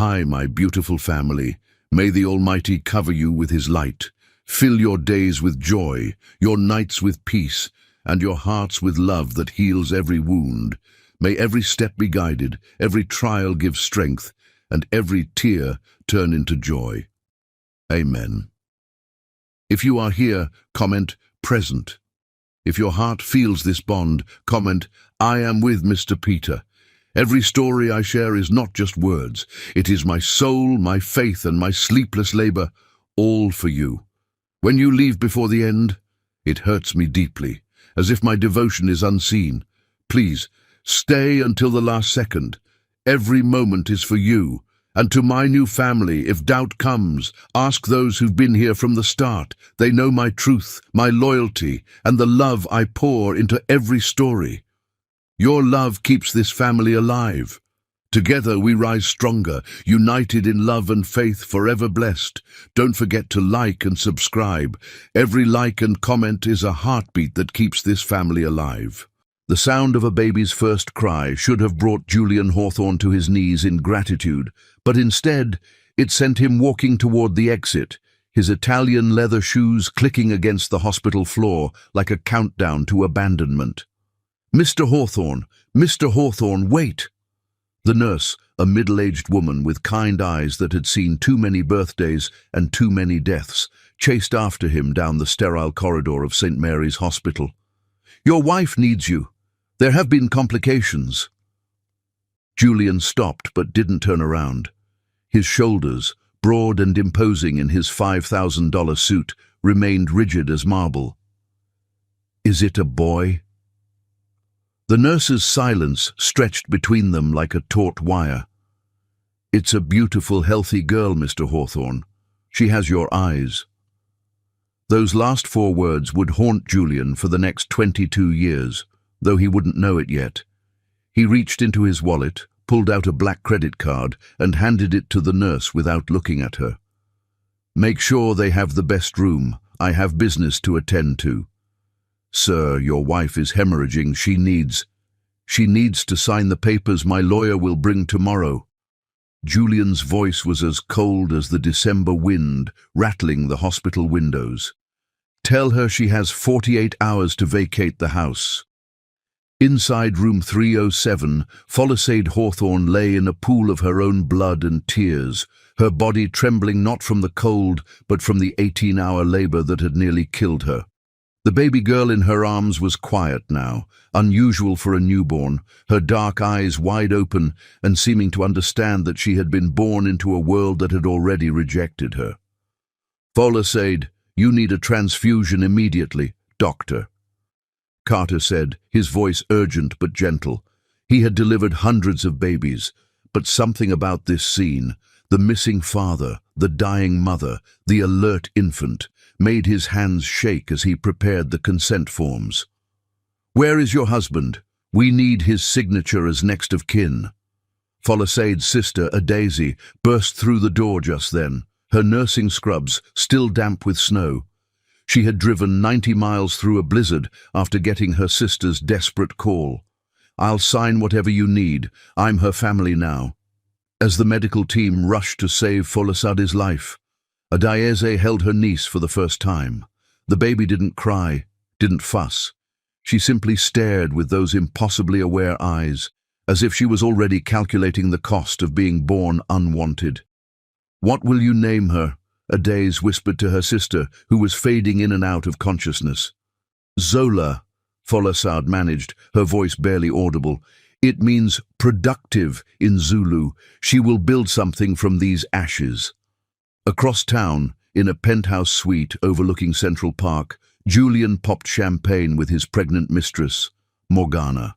Hi, my beautiful family. May the Almighty cover you with His light. Fill your days with joy, your nights with peace, and your hearts with love that heals every wound. May every step be guided, every trial give strength, and every tear turn into joy. Amen. If you are here, comment present. If your heart feels this bond, comment, I am with Mr. Peter. Every story I share is not just words. It is my soul, my faith, and my sleepless labor, all for you. When you leave before the end, it hurts me deeply, as if my devotion is unseen. Please, stay until the last second. Every moment is for you. And to my new family, if doubt comes, ask those who've been here from the start. They know my truth, my loyalty, and the love I pour into every story. Your love keeps this family alive. Together we rise stronger, united in love and faith, forever blessed. Don't forget to like and subscribe. Every like and comment is a heartbeat that keeps this family alive. The sound of a baby's first cry should have brought Julian Hawthorne to his knees in gratitude, but instead it sent him walking toward the exit, his Italian leather shoes clicking against the hospital floor like a countdown to abandonment. Mr. Hawthorne, wait! The nurse, a middle-aged woman with kind eyes that had seen too many birthdays and too many deaths, chased after him down the sterile corridor of St. Mary's Hospital. Your wife needs you. There have been complications. Julian stopped but didn't turn around. His shoulders, broad and imposing in his $5,000 suit, remained rigid as marble. Is it a boy? The nurse's silence stretched between them like a taut wire. It's a beautiful, healthy girl, Mr. Hawthorne. She has your eyes. Those last 4 words would haunt Julian for the next 22 years, though he wouldn't know it yet. He reached into his wallet, pulled out a black credit card, and handed it to the nurse without looking at her. Make sure they have the best room. I have business to attend to. Sir, your wife is hemorrhaging. She needs to sign the papers my lawyer will bring tomorrow. Julian's voice was as cold as the December wind rattling the hospital windows. Tell her she has 48 hours to vacate the house. Inside room 307, Folisade Hawthorne lay in a pool of her own blood and tears, her body trembling not from the cold, but from the 18-hour labor that had nearly killed her. The baby girl in her arms was quiet now, unusual for a newborn, her dark eyes wide open and seeming to understand that she had been born into a world that had already rejected her. Folisade, you need a transfusion immediately, doctor. Carter said, his voice urgent but gentle. He had delivered hundreds of babies, but something about this scene, the missing father, the dying mother, the alert infant, made his hands shake as he prepared the consent forms. Where is your husband? We need his signature as next of kin. Folisade's sister, a Daisy, burst through the door just then, her nursing scrubs still damp with snow. She had driven 90 miles through a blizzard after getting her sister's desperate call. I'll sign whatever you need. I'm her family now. As the medical team rushed to save Folisade's life, Adaeze held her niece for the first time. The baby didn't cry, didn't fuss. She simply stared with those impossibly aware eyes, as if she was already calculating the cost of being born unwanted. What will you name her? Adaeze whispered to her sister, who was fading in and out of consciousness. Zola, Folisade managed, her voice barely audible. It means productive in Zulu. She will build something from these ashes. Across town, in a penthouse suite overlooking Central Park, Julian popped champagne with his pregnant mistress, Morgana.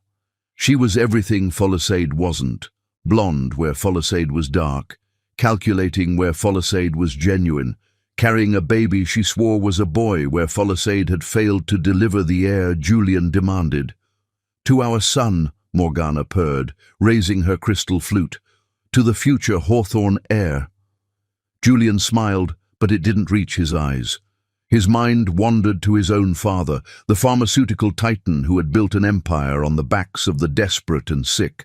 She was everything Folisade wasn't, blonde where Folisade was dark, calculating where Folisade was genuine, carrying a baby she swore was a boy where Folisade had failed to deliver the heir Julian demanded. To our son, Morgana purred, raising her crystal flute. To the future Hawthorne heir. Julian smiled, but it didn't reach his eyes. His mind wandered to his own father, the pharmaceutical titan who had built an empire on the backs of the desperate and sick.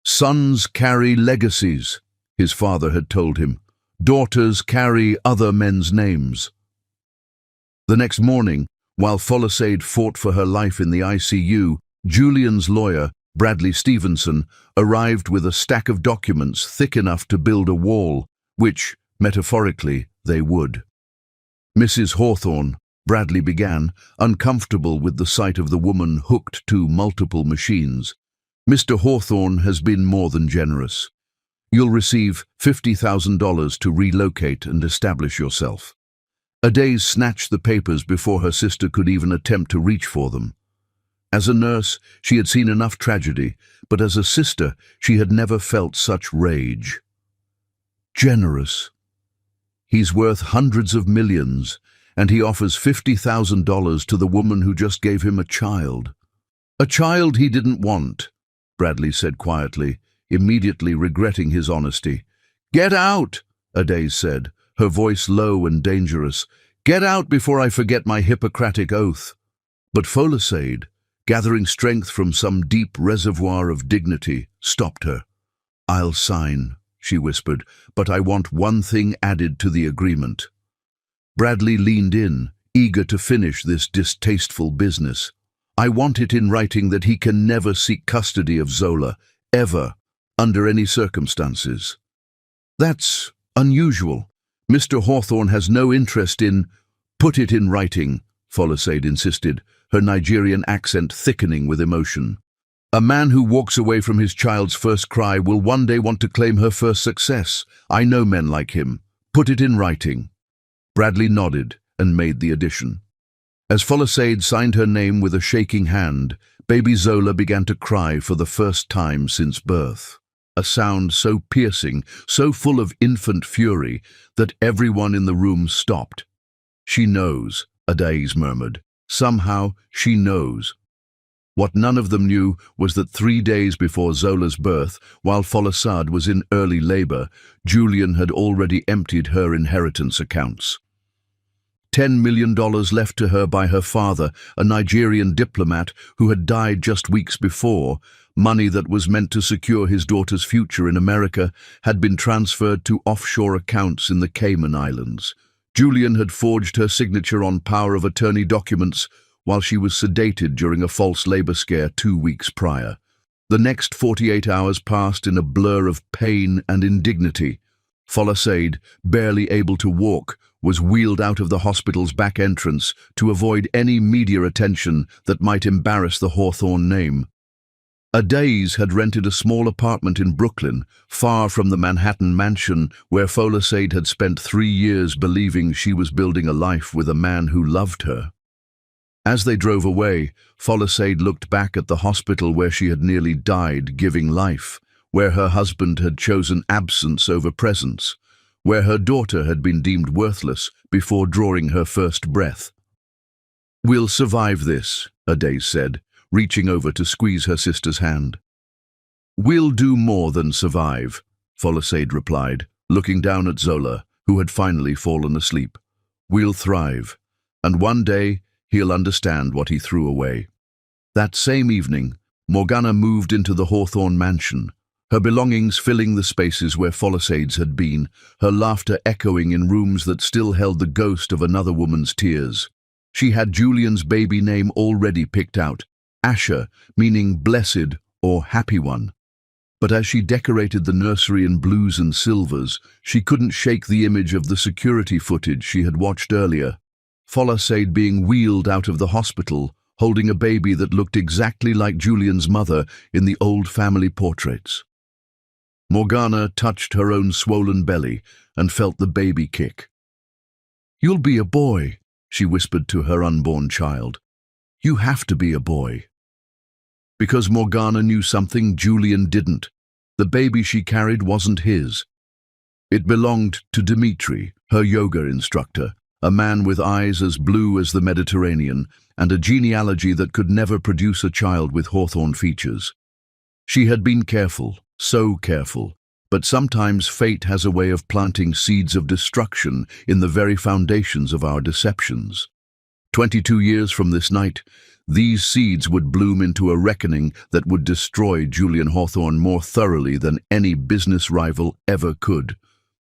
Sons carry legacies, his father had told him. Daughters carry other men's names. The next morning, while Folasade fought for her life in the ICU, Julian's lawyer, Bradley Stevenson, arrived with a stack of documents thick enough to build a wall, which, metaphorically, they would. Mrs. Hawthorne, Bradley began, uncomfortable with the sight of the woman hooked to multiple machines. Mr. Hawthorne has been more than generous. You'll receive $50,000 to relocate and establish yourself. Adaze snatched the papers before her sister could even attempt to reach for them. As a nurse, she had seen enough tragedy, but as a sister, she had never felt such rage. Generous. He's worth hundreds of millions, and he offers $50,000 to the woman who just gave him a child. A child he didn't want, Bradley said quietly, immediately regretting his honesty. Get out, Adaze said, her voice low and dangerous. Get out before I forget my Hippocratic oath. But Folasade, gathering strength from some deep reservoir of dignity, stopped her. I'll sign, she whispered, but I want one thing added to the agreement. Bradley leaned in, eager to finish this distasteful business. I want it in writing that he can never seek custody of Zola, ever, under any circumstances. That's unusual. Mr. Hawthorne has no interest in— Put it in writing, Folasade insisted, her Nigerian accent thickening with emotion. A man who walks away from his child's first cry will one day want to claim her first success. I know men like him. Put it in writing. Bradley nodded and made the addition. As Folasade signed her name with a shaking hand, baby Zola began to cry for the first time since birth. A sound so piercing, so full of infant fury, that everyone in the room stopped. She knows, Adaze murmured. Somehow, she knows. What none of them knew was that 3 days before Zola's birth, while Folasade was in early labor, Julian had already emptied her inheritance accounts. $10 million left to her by her father, a Nigerian diplomat who had died just weeks before, money that was meant to secure his daughter's future in America, had been transferred to offshore accounts in the Cayman Islands. Julian had forged her signature on power of attorney documents while she was sedated during a false labor scare 2 weeks prior. The next 48 hours passed in a blur of pain and indignity. Folasade, barely able to walk, was wheeled out of the hospital's back entrance to avoid any media attention that might embarrass the Hawthorne name. Adaze had rented a small apartment in Brooklyn, far from the Manhattan mansion where Folasade had spent 3 years believing she was building a life with a man who loved her. As they drove away, Folasade looked back at the hospital where she had nearly died giving life, where her husband had chosen absence over presence, where her daughter had been deemed worthless before drawing her first breath. We'll survive this, Adaze said, reaching over to squeeze her sister's hand. We'll do more than survive, Folasade replied, looking down at Zola, who had finally fallen asleep. We'll thrive, and one day he'll understand what he threw away. That same evening, Morgana moved into the Hawthorne mansion, her belongings filling the spaces where Folasade's had been, her laughter echoing in rooms that still held the ghost of another woman's tears. She had Julian's baby name already picked out, Asher, meaning blessed or happy one. But as she decorated the nursery in blues and silvers, she couldn't shake the image of the security footage she had watched earlier. Folasade being wheeled out of the hospital, holding a baby that looked exactly like Julian's mother in the old family portraits. Morgana touched her own swollen belly and felt the baby kick. "You'll be a boy," she whispered to her unborn child. "You have to be a boy." Because Morgana knew something Julian didn't. The baby she carried wasn't his. It belonged to Dimitri, her yoga instructor, a man with eyes as blue as the Mediterranean and a genealogy that could never produce a child with Hawthorne features. She had been careful, so careful, but sometimes fate has a way of planting seeds of destruction in the very foundations of our deceptions. 22 years from this night, these seeds would bloom into a reckoning that would destroy Julian Hawthorne more thoroughly than any business rival ever could.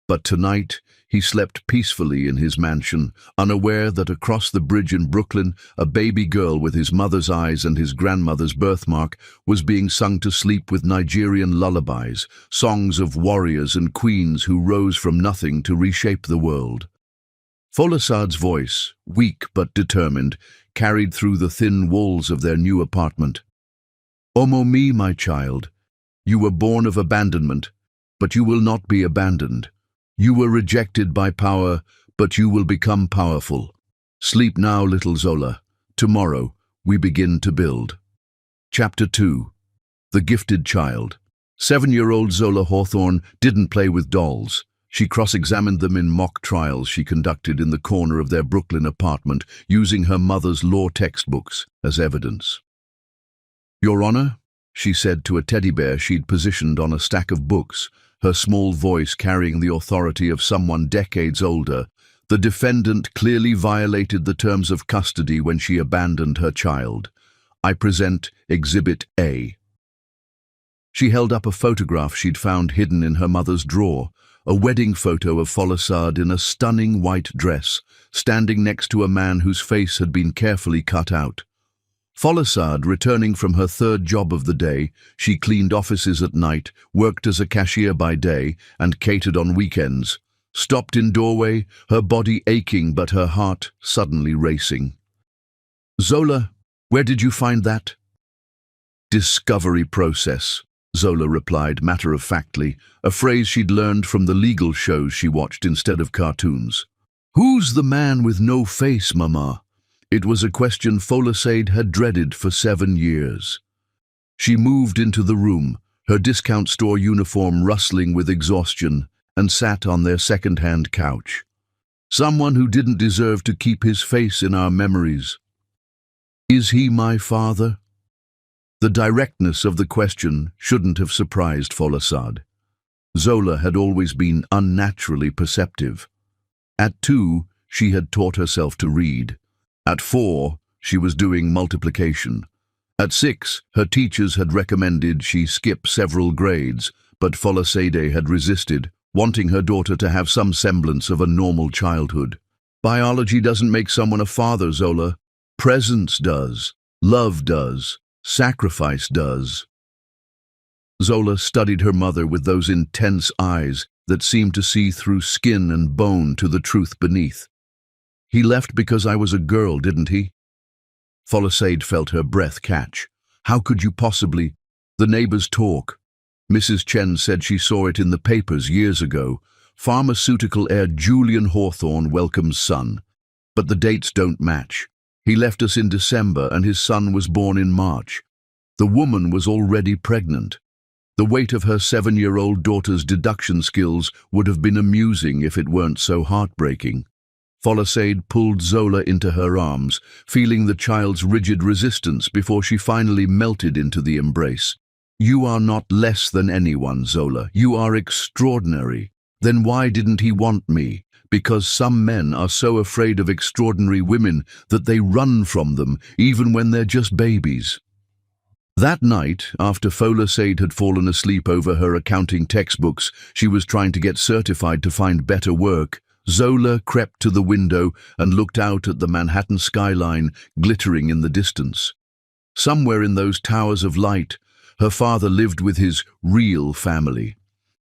But tonight, he slept peacefully in his mansion, unaware that across the bridge in Brooklyn, a baby girl with his mother's eyes and his grandmother's birthmark was being sung to sleep with Nigerian lullabies, songs of warriors and queens who rose from nothing to reshape the world. Folasade's voice, weak but determined, carried through the thin walls of their new apartment. "Omomi, my child, you were born of abandonment, but you will not be abandoned. You were rejected by power, but you will become powerful. Sleep now, little Zola. Tomorrow, we begin to build." Chapter 2. The Gifted Child. 7-year-old Zola Hawthorne didn't play with dolls. She cross-examined them in mock trials she conducted in the corner of their Brooklyn apartment, using her mother's law textbooks as evidence. "Your Honor," she said to a teddy bear she'd positioned on a stack of books, her small voice carrying the authority of someone decades older, "the defendant clearly violated the terms of custody when she abandoned her child. I present Exhibit A." She held up a photograph she'd found hidden in her mother's drawer, a wedding photo of Folasade in a stunning white dress, standing next to a man whose face had been carefully cut out. Folasade, returning from her third job of the day, she cleaned offices at night, worked as a cashier by day, and catered on weekends, stopped in doorway, her body aching but her heart suddenly racing. "Zola, where did you find that?" "Discovery process," Zola replied matter-of-factly, a phrase she'd learned from the legal shows she watched instead of cartoons. "Who's the man with no face, Mama?" It was a question Folasade had dreaded for 7 years. She moved into the room, her discount store uniform rustling with exhaustion, and sat on their second-hand couch. "Someone who didn't deserve to keep his face in our memories." "Is he my father?" The directness of the question shouldn't have surprised Folasade. Zola had always been unnaturally perceptive. At 2, she had taught herself to read. At 4, she was doing multiplication. At 6, her teachers had recommended she skip several grades, but Folasade had resisted, wanting her daughter to have some semblance of a normal childhood. "Biology doesn't make someone a father, Zola. Presence does. Love does. Sacrifice does." Zola studied her mother with those intense eyes that seemed to see through skin and bone to the truth beneath. "He left because I was a girl, didn't he?" Folasade felt her breath catch. "How could you possibly? The neighbors talk. Mrs. Chen said she saw it in the papers years ago. Pharmaceutical heir Julian Hawthorne welcomes son. But the dates don't match. He left us in December and his son was born in March. The woman was already pregnant. The weight of her 7-year-old daughter's deduction skills would have been amusing if it weren't so heartbreaking." Folasade pulled Zola into her arms, feeling the child's rigid resistance before she finally melted into the embrace. "You are not less than anyone, Zola. You are extraordinary. Then why didn't he want me? Because some men are so afraid of extraordinary women that they run from them, even when they're just babies." That night, after Folasade had fallen asleep over her accounting textbooks, she was trying to get certified to find better work. Zola crept to the window and looked out at the Manhattan skyline glittering in the distance. Somewhere in those towers of light, her father lived with his real family.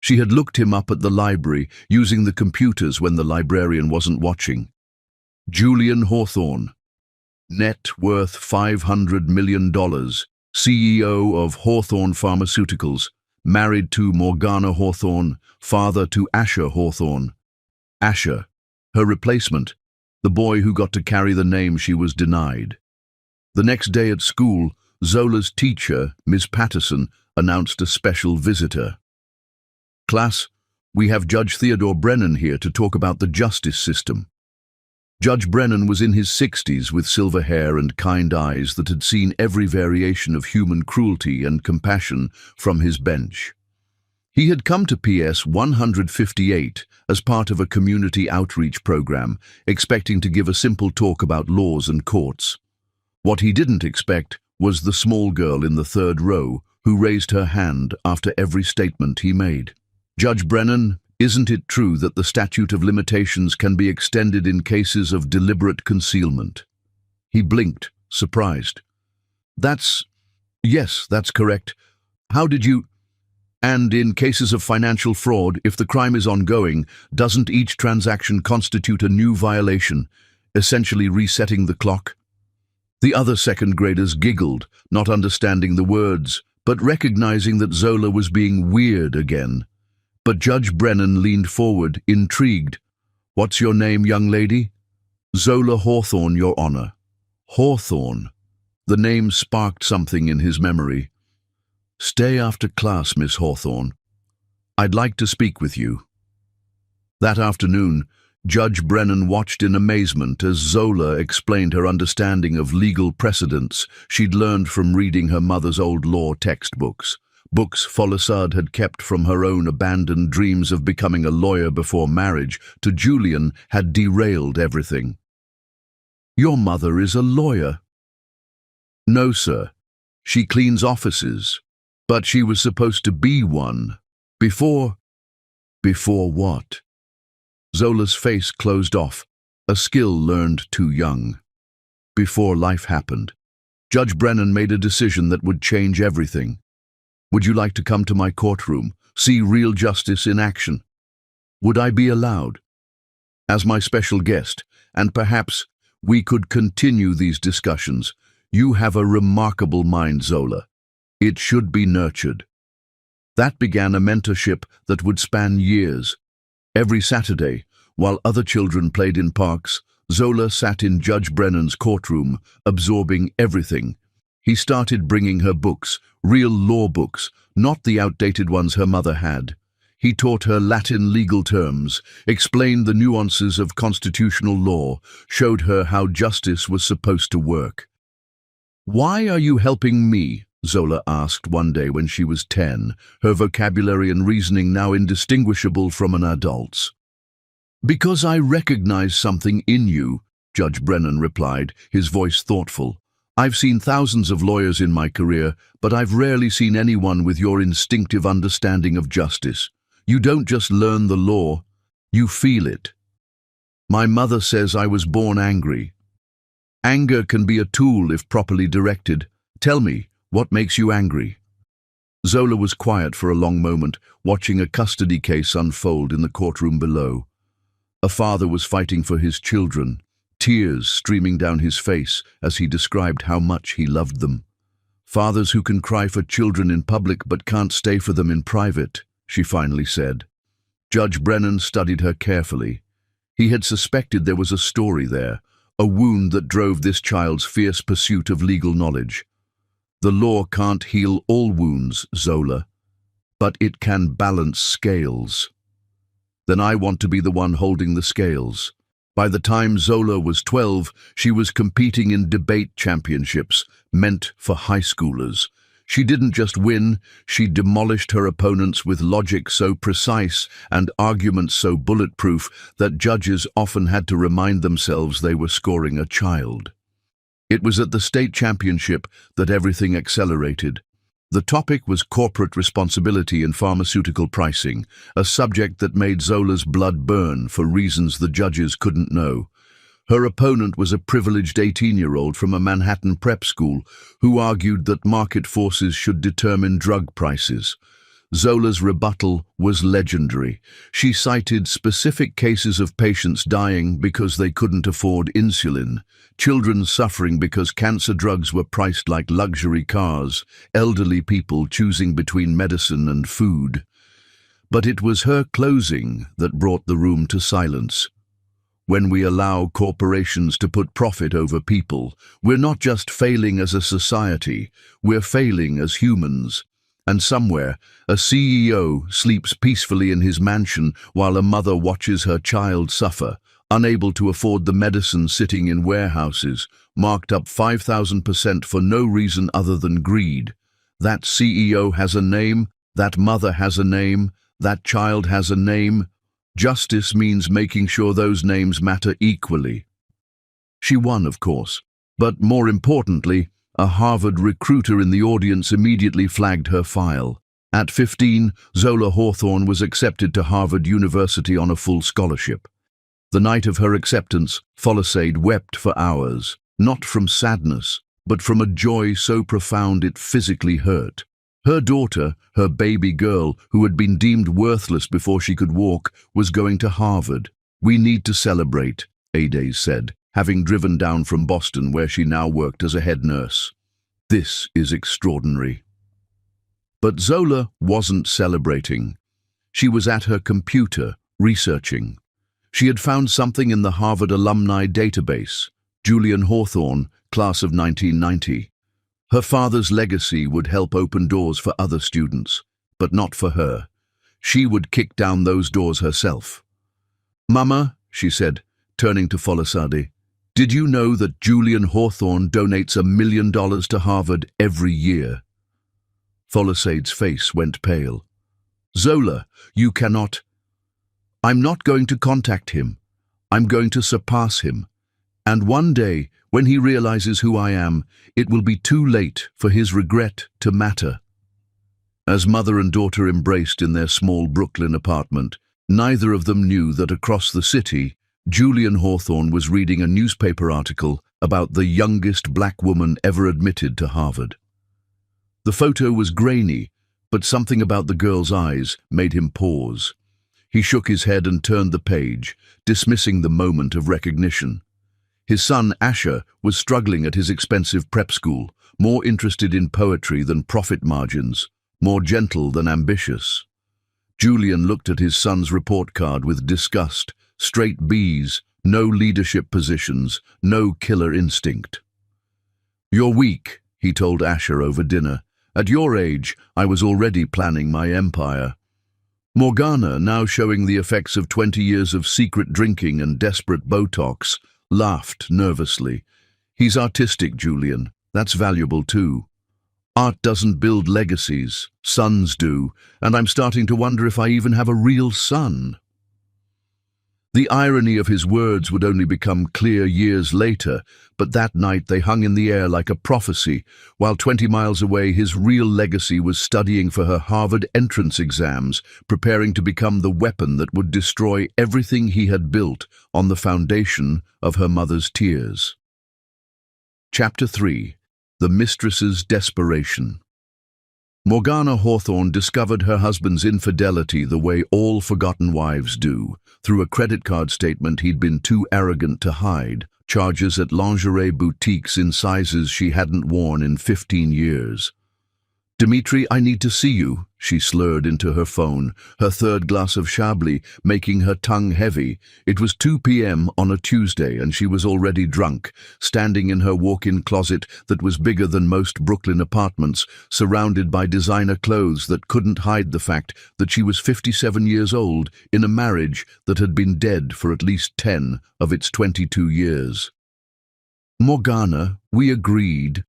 She had looked him up at the library, using the computers when the librarian wasn't watching. Julian Hawthorne, net worth $500 million, CEO of Hawthorne Pharmaceuticals, married to Morgana Hawthorne, father to Asher Hawthorne. Asher, her replacement, the boy who got to carry the name she was denied. The next day at school, Zola's teacher, Ms. Patterson, announced a special visitor. "Class, we have Judge Theodore Brennan here to talk about the justice system." Judge Brennan was in his 60s with silver hair and kind eyes that had seen every variation of human cruelty and compassion from his bench. He had come to PS 158 as part of a community outreach program, expecting to give a simple talk about laws and courts. What he didn't expect was the small girl in the third row who raised her hand after every statement he made. "Judge Brennan, isn't it true that the statute of limitations can be extended in cases of deliberate concealment?" He blinked, surprised. Yes, that's correct. How did you... And in cases of financial fraud, if the crime is ongoing, doesn't each transaction constitute a new violation, essentially resetting the clock? The other second graders giggled, not understanding the words, but recognizing that Zola was being weird again. But Judge Brennan leaned forward, intrigued. "What's your name, young lady?" "Zola Hawthorne, Your Honor." Hawthorne. The name sparked something in his memory. "Stay after class, Miss Hawthorne. I'd like to speak with you." That afternoon, Judge Brennan watched in amazement as Zola explained her understanding of legal precedents she'd learned from reading her mother's old law textbooks. Books Folisade had kept from her own abandoned dreams of becoming a lawyer before marriage to Julian had derailed everything. "Your mother is a lawyer." "No, sir. She cleans offices. But she was supposed to be one. Before what?" Zola's face closed off, a skill learned too young. Before life happened. Judge Brennan made a decision that would change everything. "Would you like to come to my courtroom, see real justice in action?" "Would I be allowed?" "As my special guest, and perhaps we could continue these discussions. You have a remarkable mind, Zola. It should be nurtured." That began a mentorship that would span years. Every Saturday, while other children played in parks, Zola sat in Judge Brennan's courtroom, absorbing everything. He started bringing her books, real law books, not the outdated ones her mother had. He taught her Latin legal terms, explained the nuances of constitutional law, showed her how justice was supposed to work. "Why are you helping me?" Zola asked one day when she was 10, her vocabulary and reasoning now indistinguishable from an adult's. "Because I recognize something in you," Judge Brennan replied, his voice thoughtful. "I've seen thousands of lawyers in my career, but I've rarely seen anyone with your instinctive understanding of justice. You don't just learn the law, you feel it. My mother says I was born angry. Anger can be a tool if properly directed. Tell me, what makes you angry?" Zola was quiet for a long moment, watching a custody case unfold in the courtroom below. A father was fighting for his children, tears streaming down his face as he described how much he loved them. "Fathers who can cry for children in public but can't stay for them in private," she finally said. Judge Brennan studied her carefully. He had suspected there was a story there, a wound that drove this child's fierce pursuit of legal knowledge. "The law can't heal all wounds, Zola, but it can balance scales." "Then I want to be the one holding the scales." By the time Zola was 12, she was competing in debate championships meant for high schoolers. She didn't just win, she demolished her opponents with logic so precise and arguments so bulletproof that judges often had to remind themselves they were scoring a child. It was at the state championship that everything accelerated. The topic was corporate responsibility in pharmaceutical pricing, a subject that made Zola's blood burn for reasons the judges couldn't know. Her opponent was a privileged 18-year-old from a Manhattan prep school who argued that market forces should determine drug prices. Zola's rebuttal was legendary. She cited specific cases of patients dying because they couldn't afford insulin, children suffering because cancer drugs were priced like luxury cars, elderly people choosing between medicine and food. But it was her closing that brought the room to silence. When we allow corporations to put profit over people, we're not just failing as a society, we're failing as humans. And somewhere, a CEO sleeps peacefully in his mansion while a mother watches her child suffer, unable to afford the medicine sitting in warehouses, marked up 5,000% for no reason other than greed. That CEO has a name, that mother has a name, that child has a name. Justice means making sure those names matter equally. She won, of course, but more importantly, a Harvard recruiter in the audience immediately flagged her file. At 15, Zola Hawthorne was accepted to Harvard University on a full scholarship. The night of her acceptance, Folasade wept for hours, not from sadness, but from a joy so profound it physically hurt. Her daughter, her baby girl, who had been deemed worthless before she could walk, was going to Harvard. "We need to celebrate," Ade said, having driven down from Boston where she now worked as a head nurse. "This is extraordinary." But Zola wasn't celebrating. She was at her computer, researching. She had found something in the Harvard alumni database, Julian Hawthorne, class of 1990. Her father's legacy would help open doors for other students, but not for her. She would kick down those doors herself. "Mama," she said, turning to Folasade, "did you know that Julian Hawthorne donates $1 million to Harvard every year?" Folasade's face went pale. "Zola, you cannot—" "I'm not going to contact him. I'm going to surpass him. And one day, when he realizes who I am, it will be too late for his regret to matter." As mother and daughter embraced in their small Brooklyn apartment, neither of them knew that across the city, Julian Hawthorne was reading a newspaper article about the youngest black woman ever admitted to Harvard. The photo was grainy, but something about the girl's eyes made him pause. He shook his head and turned the page, dismissing the moment of recognition. His son, Asher, was struggling at his expensive prep school, more interested in poetry than profit margins, more gentle than ambitious. Julian looked at his son's report card with disgust. Straight B's, no leadership positions, no killer instinct. "You're weak," he told Asher over dinner. "At your age, I was already planning my empire." Morgana, now showing the effects of 20 years of secret drinking and desperate Botox, laughed nervously. "He's artistic, Julian. That's valuable too. Art doesn't build legacies. Sons do, and I'm starting to wonder if I even have a real son." The irony of his words would only become clear years later, but that night they hung in the air like a prophecy, while 20 miles away his real legacy was studying for her Harvard entrance exams, preparing to become the weapon that would destroy everything he had built on the foundation of her mother's tears. Chapter 3. The Mistress's Desperation. Morgana Hawthorne discovered her husband's infidelity the way all forgotten wives do, through a credit card statement he'd been too arrogant to hide, charges at lingerie boutiques in sizes she hadn't worn in 15 years. "Dimitri, I need to see you," she slurred into her phone, her third glass of Chablis making her tongue heavy. It was 2 p.m. on a Tuesday and she was already drunk, standing in her walk-in closet that was bigger than most Brooklyn apartments, surrounded by designer clothes that couldn't hide the fact that she was 57 years old in a marriage that had been dead for at least 10 of its 22 years. "Morgana, we agreed."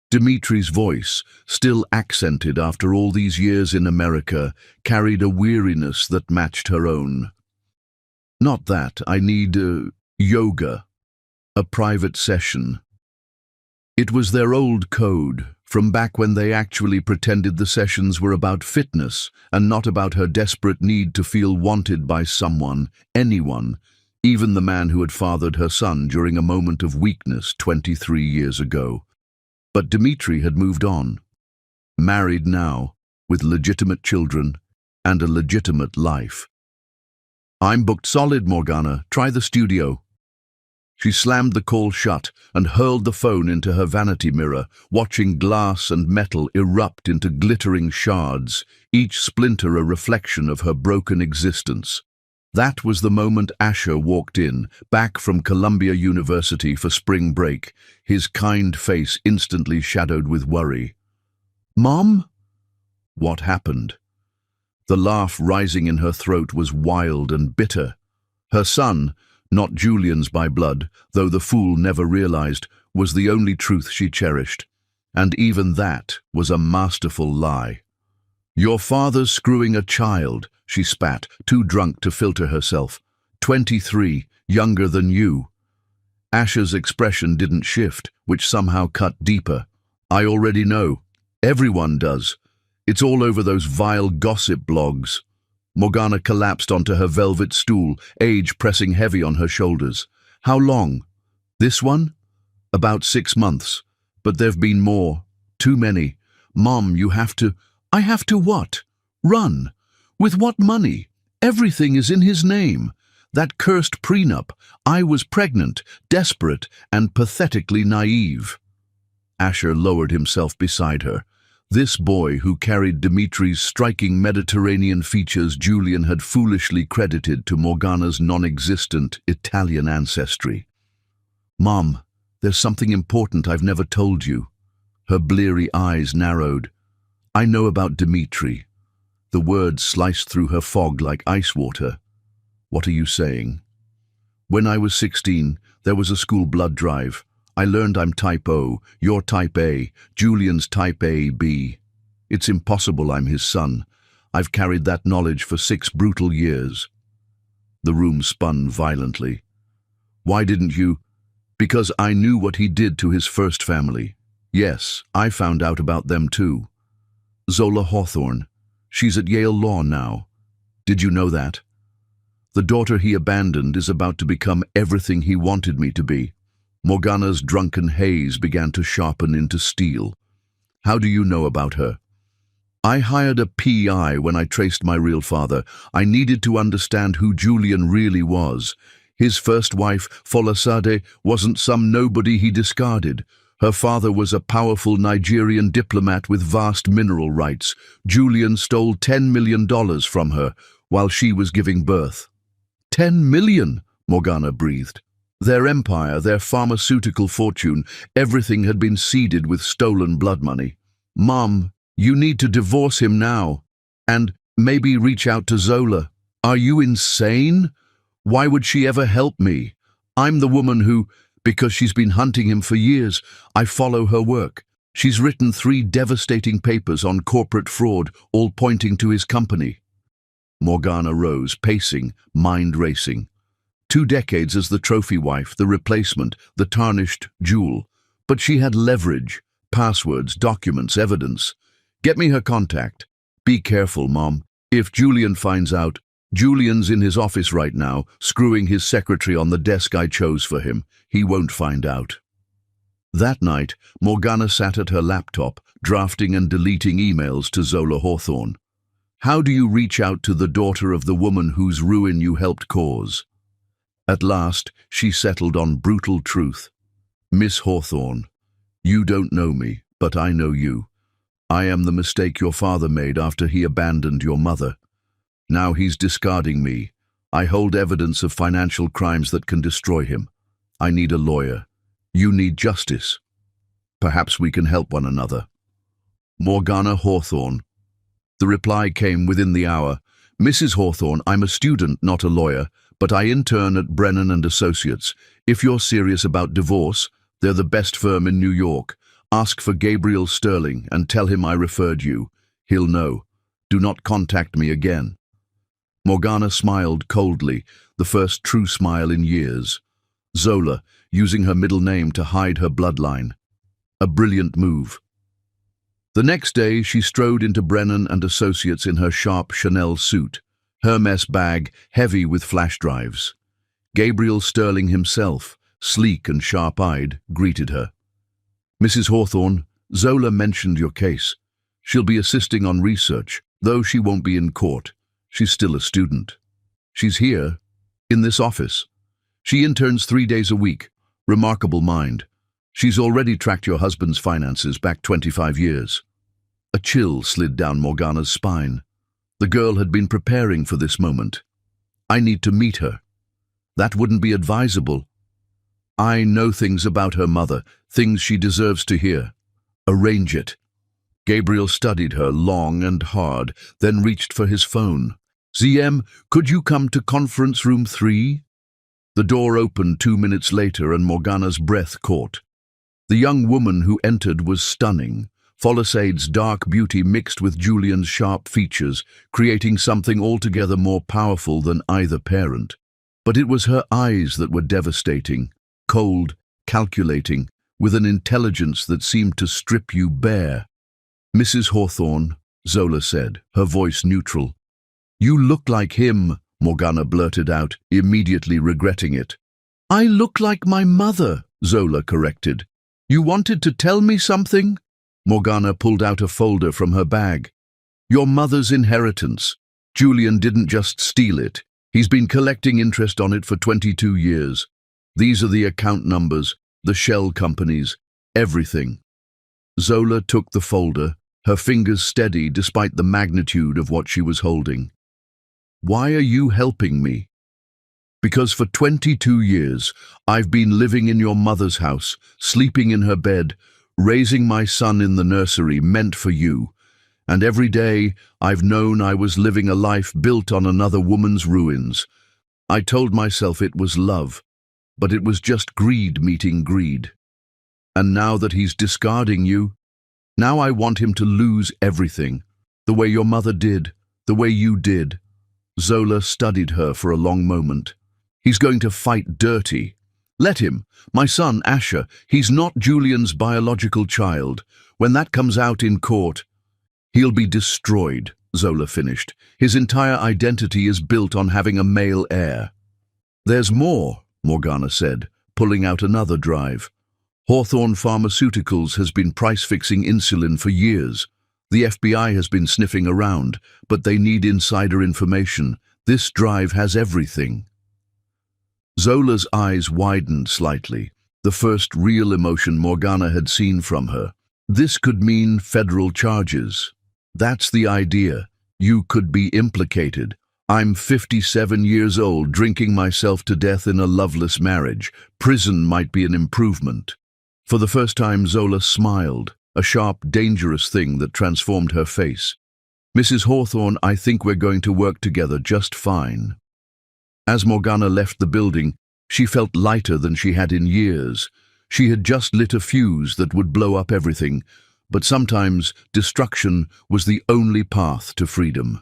Dimitri's voice, still accented after all these years in America, carried a weariness that matched her own. "Not that. I need yoga. A private session." It was their old code, from back when they actually pretended the sessions were about fitness and not about her desperate need to feel wanted by someone, anyone, even the man who had fathered her son during a moment of weakness 23 years ago. But Dimitri had moved on, married now, with legitimate children and a legitimate life. "I'm booked solid, Morgana. Try the studio." She slammed the call shut and hurled the phone into her vanity mirror, watching glass and metal erupt into glittering shards, each splinter a reflection of her broken existence. That was the moment Asher walked in, back from Columbia University for spring break, his kind face instantly shadowed with worry. "Mom?" What happened? The laugh rising in her throat was wild and bitter. Her son, not Julian's by blood, though the fool never realized, was the only truth she cherished. And even that was a masterful lie. "Your father's screwing a child," she spat, too drunk to filter herself. 23, younger than you. Asher's expression didn't shift, which somehow cut deeper. I already know. Everyone does. It's all over those vile gossip blogs. Morgana collapsed onto her velvet stool, age pressing heavy on her shoulders. How long? This one? About 6 months. But there've been more. Too many. Mom, you have to... I have to what? Run. With what money? Everything is in his name. That cursed prenup. I was pregnant, desperate, and pathetically naive. Asher lowered himself beside her. This boy who carried Dimitri's striking Mediterranean features Julian had foolishly credited to Morgana's non-existent Italian ancestry. Mom, there's something important I've never told you. Her bleary eyes narrowed. I know about Dimitri. The words sliced through her fog like ice water. What are you saying? When I was 16, there was a school blood drive. I learned I'm type O, you're type A, Julian's type AB. It's impossible I'm his son. I've carried that knowledge for 6 brutal years. The room spun violently. Why didn't you? Because I knew what he did to his first family. Yes, I found out about them too. Zola Hawthorne. She's at Yale Law now. Did you know that? The daughter he abandoned is about to become everything he wanted me to be. Morgana's drunken haze began to sharpen into steel. How do you know about her? I hired a PI when I traced my real father. I needed to understand who Julian really was. His first wife, Folasade, wasn't some nobody he discarded. Her father was a powerful Nigerian diplomat with vast mineral rights. Julian stole $10 million from her while she was giving birth. 10 million, Morgana breathed. Their empire, their pharmaceutical fortune, everything had been seeded with stolen blood money. Mom, you need to divorce him now. And maybe reach out to Zola. Are you insane? Why would she ever help me? I'm the woman who, because she's been hunting him for years, I follow her work. She's written 3 devastating papers on corporate fraud, all pointing to his company. Morgana rose, pacing, mind racing. 2 decades as the trophy wife, the replacement, the tarnished jewel. But she had leverage, passwords, documents, evidence. Get me her contact. Be careful, Mom. If Julian finds out, Julian's in his office right now, screwing his secretary on the desk I chose for him. He won't find out. That night, Morgana sat at her laptop, drafting and deleting emails to Zola Hawthorne. How do you reach out to the daughter of the woman whose ruin you helped cause? At last, she settled on brutal truth. Miss Hawthorne, you don't know me, but I know you. I am the mistake your father made after he abandoned your mother. Now he's discarding me. I hold evidence of financial crimes that can destroy him. I need a lawyer. You need justice. Perhaps we can help one another. Morgana Hawthorne. The reply came within the hour. Mrs. Hawthorne, I'm a student, not a lawyer, but I intern at Brennan and Associates. If you're serious about divorce, they're the best firm in New York. Ask for Gabriel Sterling and tell him I referred you. He'll know. Do not contact me again. Morgana smiled coldly, the first true smile in years. Zola, using her middle name to hide her bloodline. A brilliant move. The next day, she strode into Brennan and Associates in her sharp Chanel suit, Hermes bag heavy with flash drives. Gabriel Sterling himself, sleek and sharp-eyed, greeted her. Mrs. Hawthorne, Zola mentioned your case. She'll be assisting on research, though she won't be in court. She's still a student. She's here, in this office. She interns 3 days a week. Remarkable mind. She's already tracked your husband's finances back 25 years. A chill slid down Morgana's spine. The girl had been preparing for this moment. I need to meet her. That wouldn't be advisable. I know things about her mother, things she deserves to hear. Arrange it. Gabriel studied her long and hard, then reached for his phone. ZM, could you come to conference room 3? The door opened 2 minutes later and Morgana's breath caught. The young woman who entered was stunning, Folisade's dark beauty mixed with Julian's sharp features, creating something altogether more powerful than either parent. But it was her eyes that were devastating, cold, calculating, with an intelligence that seemed to strip you bare. "Mrs. Hawthorne," Zola said, her voice neutral. "You look like him," Morgana blurted out, immediately regretting it. "I look like my mother," Zola corrected. "You wanted to tell me something?" Morgana pulled out a folder from her bag. "Your mother's inheritance. Julian didn't just steal it. He's been collecting interest on it for 22 years. These are the account numbers, the shell companies, everything." Zola took the folder, her fingers steady despite the magnitude of what she was holding. "Why are you helping me?" "Because for 22 years, I've been living in your mother's house, sleeping in her bed, raising my son in the nursery meant for you, and every day I've known I was living a life built on another woman's ruins. I told myself it was love, but it was just greed meeting greed. And now that he's discarding you, now I want him to lose everything, the way your mother did, the way you did." Zola studied her for a long moment. "He's going to fight dirty. Let him. My son, Asher, he's not Julian's biological child. When that comes out in court, he'll be destroyed," Zola finished. "His entire identity is built on having a male heir." "There's more," Morgana said, pulling out another drive. "Hawthorne Pharmaceuticals has been price-fixing insulin for years. The FBI has been sniffing around, but they need insider information. This drive has everything." Zola's eyes widened slightly, the first real emotion Morgana had seen from her. This could mean federal charges. "That's the idea. You could be implicated. I'm 57 years old, drinking myself to death in a loveless marriage. Prison might be an improvement." For the first time, Zola smiled, a sharp, dangerous thing that transformed her face. "Mrs. Hawthorne, I think we're going to work together just fine." As Morgana left the building, she felt lighter than she had in years. She had just lit a fuse that would blow up everything, but sometimes destruction was the only path to freedom.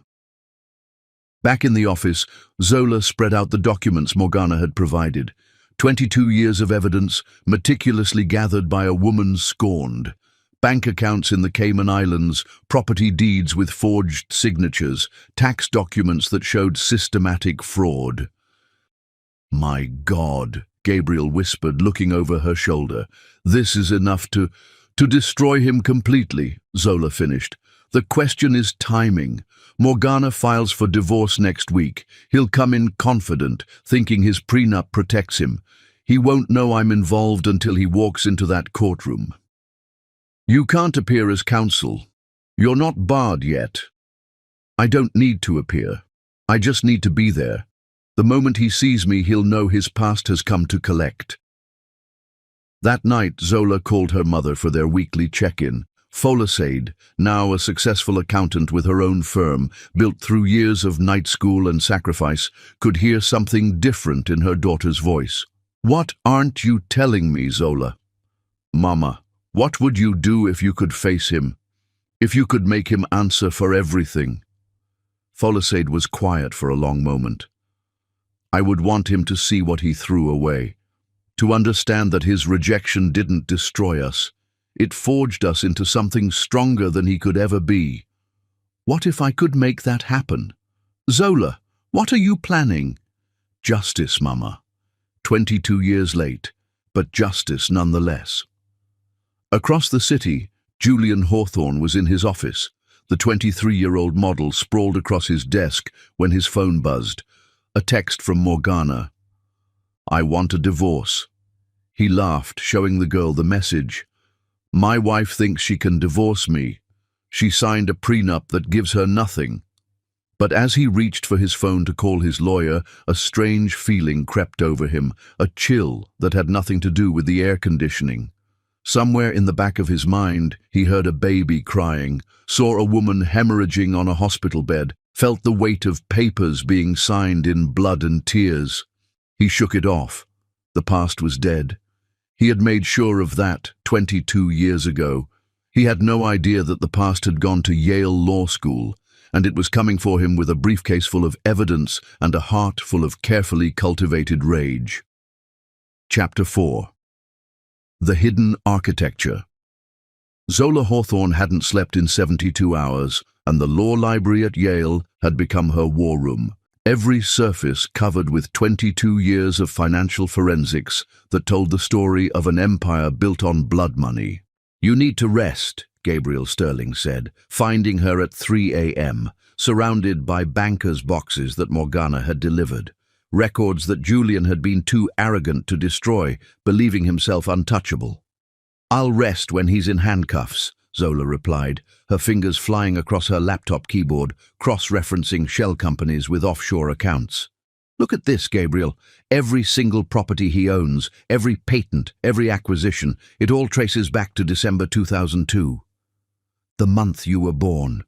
Back in the office, Zola spread out the documents Morgana had provided. 22 years of evidence, meticulously gathered by a woman scorned. Bank accounts in the Cayman Islands, property deeds with forged signatures, tax documents that showed systematic fraud. "My God," Gabriel whispered, looking over her shoulder. "This is enough to destroy him completely," Zola finished. "The question is timing. Morgana files for divorce next week. He'll come in confident, thinking his prenup protects him. He won't know I'm involved until he walks into that courtroom. You can't appear as counsel. You're not barred yet." "I don't need to appear. I just need to be there. The moment he sees me, he'll know his past has come to collect." That night, Zola called her mother for their weekly check-in. Folisade, now a successful accountant with her own firm, built through years of night school and sacrifice, could hear something different in her daughter's voice. "What aren't you telling me, Zola?" "Mama, what would you do if you could face him? If you could make him answer for everything?" Folisade was quiet for a long moment. "I would want him to see what he threw away, to understand that his rejection didn't destroy us. It forged us into something stronger than he could ever be. What if I could make that happen? Zola, what are you planning?" "Justice, Mama. 22 years late, but justice nonetheless." Across the city, Julian Hawthorne was in his office. The 23-year-old model sprawled across his desk when his phone buzzed. A text from Morgana. "I want a divorce." He laughed, showing the girl the message. "My wife thinks she can divorce me. She signed a prenup that gives her nothing." But as he reached for his phone to call his lawyer, a strange feeling crept over him, a chill that had nothing to do with the air conditioning. Somewhere in the back of his mind, he heard a baby crying, saw a woman hemorrhaging on a hospital bed, felt the weight of papers being signed in blood and tears. He shook it off. The past was dead. He had made sure of that 22 years ago. He had no idea that the past had gone to Yale Law School, and it was coming for him with a briefcase full of evidence and a heart full of carefully cultivated rage. Chapter 4. The Hidden Architecture. Zola Hawthorne hadn't slept in 72 hours, and the law library at Yale had become her war room. Every surface covered with 22 years of financial forensics that told the story of an empire built on blood money. "You need to rest," Gabriel Sterling said, finding her at 3 a.m., surrounded by bankers' boxes that Morgana had delivered, records that Julian had been too arrogant to destroy, believing himself untouchable. "I'll rest when he's in handcuffs," Zola replied, her fingers flying across her laptop keyboard, cross-referencing shell companies with offshore accounts. "Look at this, Gabriel. Every single property he owns, every patent, every acquisition, it all traces back to December 2002. The month you were born.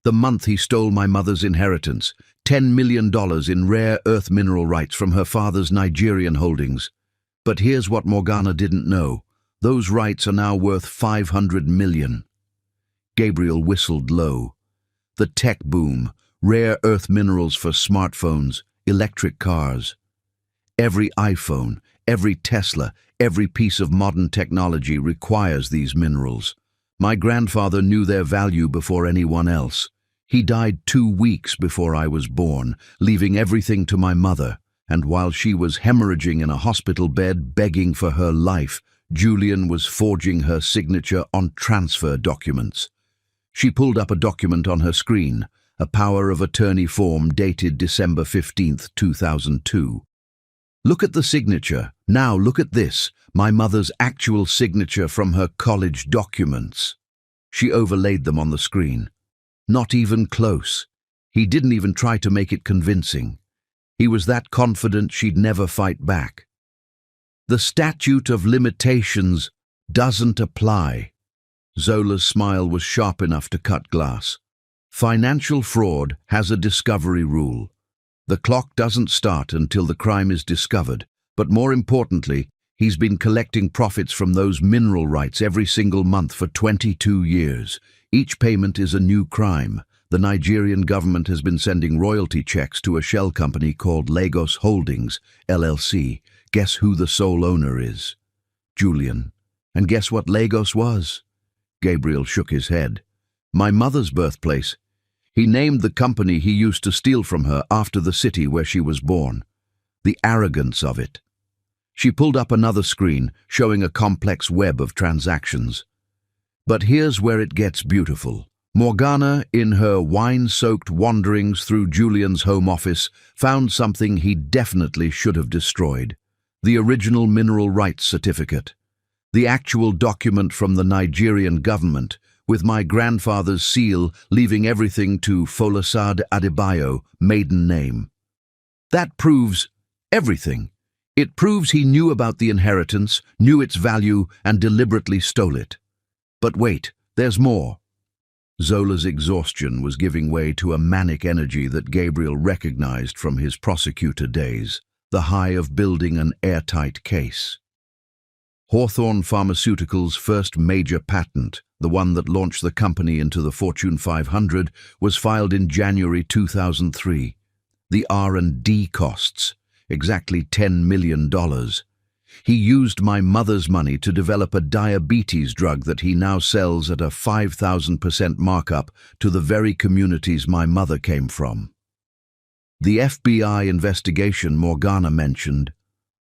The month he stole my mother's inheritance, $10 million in rare earth mineral rights from her father's Nigerian holdings. But here's what Morgana didn't know. Those rights are now worth $500 million. Gabriel whistled low. The tech boom, rare earth minerals for smartphones, electric cars. Every iPhone, every Tesla, every piece of modern technology requires these minerals. My grandfather knew their value before anyone else. He died 2 weeks before I was born, leaving everything to my mother, and while she was hemorrhaging in a hospital bed begging for her life, Julian was forging her signature on transfer documents. She pulled up a document on her screen, a power of attorney form dated December 15th, 2002. "Look at the signature. Now look at this, my mother's actual signature from her college documents." She overlaid them on the screen. Not even close. He didn't even try to make it convincing. He was that confident she'd never fight back. "The statute of limitations doesn't apply." Zola's smile was sharp enough to cut glass. "Financial fraud has a discovery rule. The clock doesn't start until the crime is discovered, but more importantly, he's been collecting profits from those mineral rights every single month for 22 years. Each payment is a new crime. The Nigerian government has been sending royalty checks to a shell company called Lagos Holdings, LLC. Guess who the sole owner is? Julian. And guess what Lagos was? Gabriel shook his head. My mother's birthplace. He named the company he used to steal from her after the city where she was born. The arrogance of it. She pulled up another screen, showing a complex web of transactions. But here's where it gets beautiful. Morgana, in her wine-soaked wanderings through Julian's home office, found something he definitely should have destroyed. The original mineral rights certificate. The actual document from the Nigerian government, with my grandfather's seal leaving everything to Folasade Adebayo, maiden name. That proves everything. It proves he knew about the inheritance, knew its value, and deliberately stole it. But wait, there's more. Zola's exhaustion was giving way to a manic energy that Gabriel recognized from his prosecutor days, the high of building an airtight case. Hawthorne Pharmaceuticals' first major patent, the one that launched the company into the Fortune 500, was filed in January 2003. The R&D costs, exactly $10 million. He used my mother's money to develop a diabetes drug that he now sells at a 5,000% markup to the very communities my mother came from. The FBI investigation Morgana mentioned,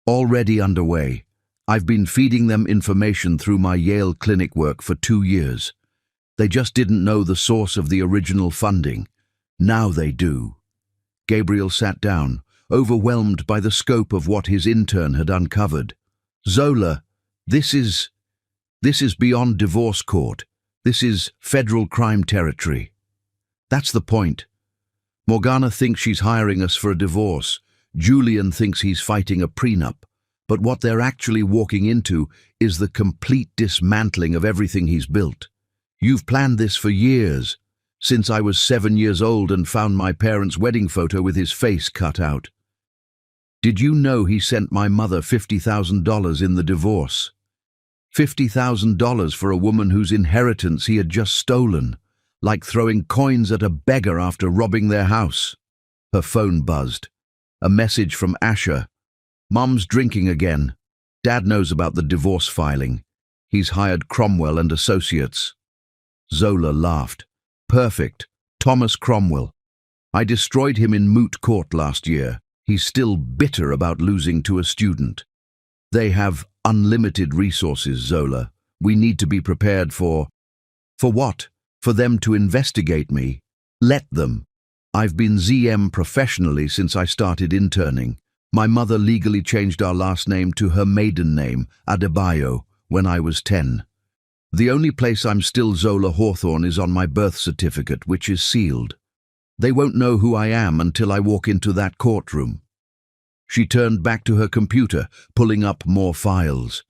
already underway. I've been feeding them information through my Yale clinic work for 2 years. They just didn't know the source of the original funding. Now they do. Gabriel sat down, overwhelmed by the scope of what his intern had uncovered. Zola, this is beyond divorce court. This is federal crime territory. That's the point. Morgana thinks she's hiring us for a divorce. Julian thinks he's fighting a prenup. But what they're actually walking into is the complete dismantling of everything he's built. You've planned this for years, since I was 7 years old and found my parents' wedding photo with his face cut out. Did you know he sent my mother $50,000 in the divorce? $50,000 for a woman whose inheritance he had just stolen, like throwing coins at a beggar after robbing their house. Her phone buzzed. A message from Asher. "Mum's drinking again. Dad knows about the divorce filing. He's hired Cromwell and Associates." Zola laughed. "Perfect. Thomas Cromwell. I destroyed him in moot court last year. He's still bitter about losing to a student. They have unlimited resources, Zola. We need to be prepared for... For what? For them to investigate me? Let them. I've been ZM professionally since I started interning. My mother legally changed our last name to her maiden name, Adebayo, when I was 10. The only place I'm still Zola Hawthorne is on my birth certificate, which is sealed. They won't know who I am until I walk into that courtroom." She turned back to her computer, pulling up more files.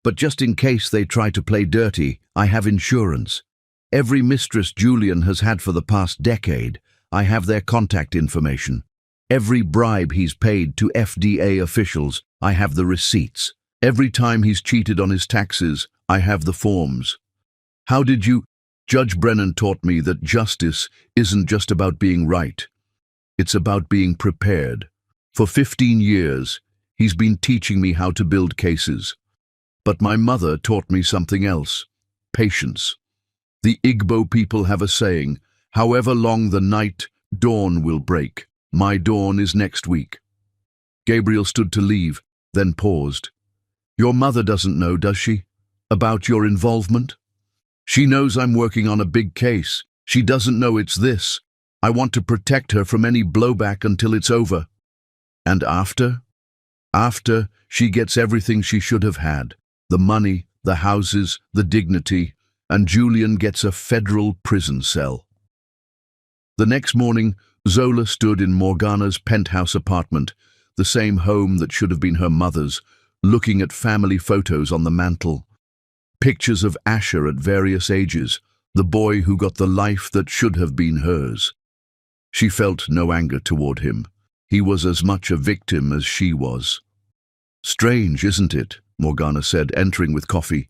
"But just in case they try to play dirty, I have insurance. Every mistress Julian has had for the past decade, I have their contact information. Every bribe he's paid to FDA officials, I have the receipts. Every time he's cheated on his taxes, I have the forms. How did you... Judge Brennan taught me that justice isn't just about being right. It's about being prepared. For 15 years, he's been teaching me how to build cases. But my mother taught me something else. Patience. The Igbo people have a saying, however long the night, dawn will break. My dawn is next week." Gabriel stood to leave, then paused. "Your mother doesn't know, does she? About your involvement? She knows I'm working on a big case. She doesn't know it's this. I want to protect her from any blowback until it's over. And after? After, she gets everything she should have had. The money, the houses, the dignity, and Julian gets a federal prison cell." The next morning, Zola stood in Morgana's penthouse apartment, the same home that should have been her mother's, looking at family photos on the mantel. Pictures of Asher at various ages, the boy who got the life that should have been hers. She felt no anger toward him. He was as much a victim as she was. "Strange, isn't it?" Morgana said, entering with coffee.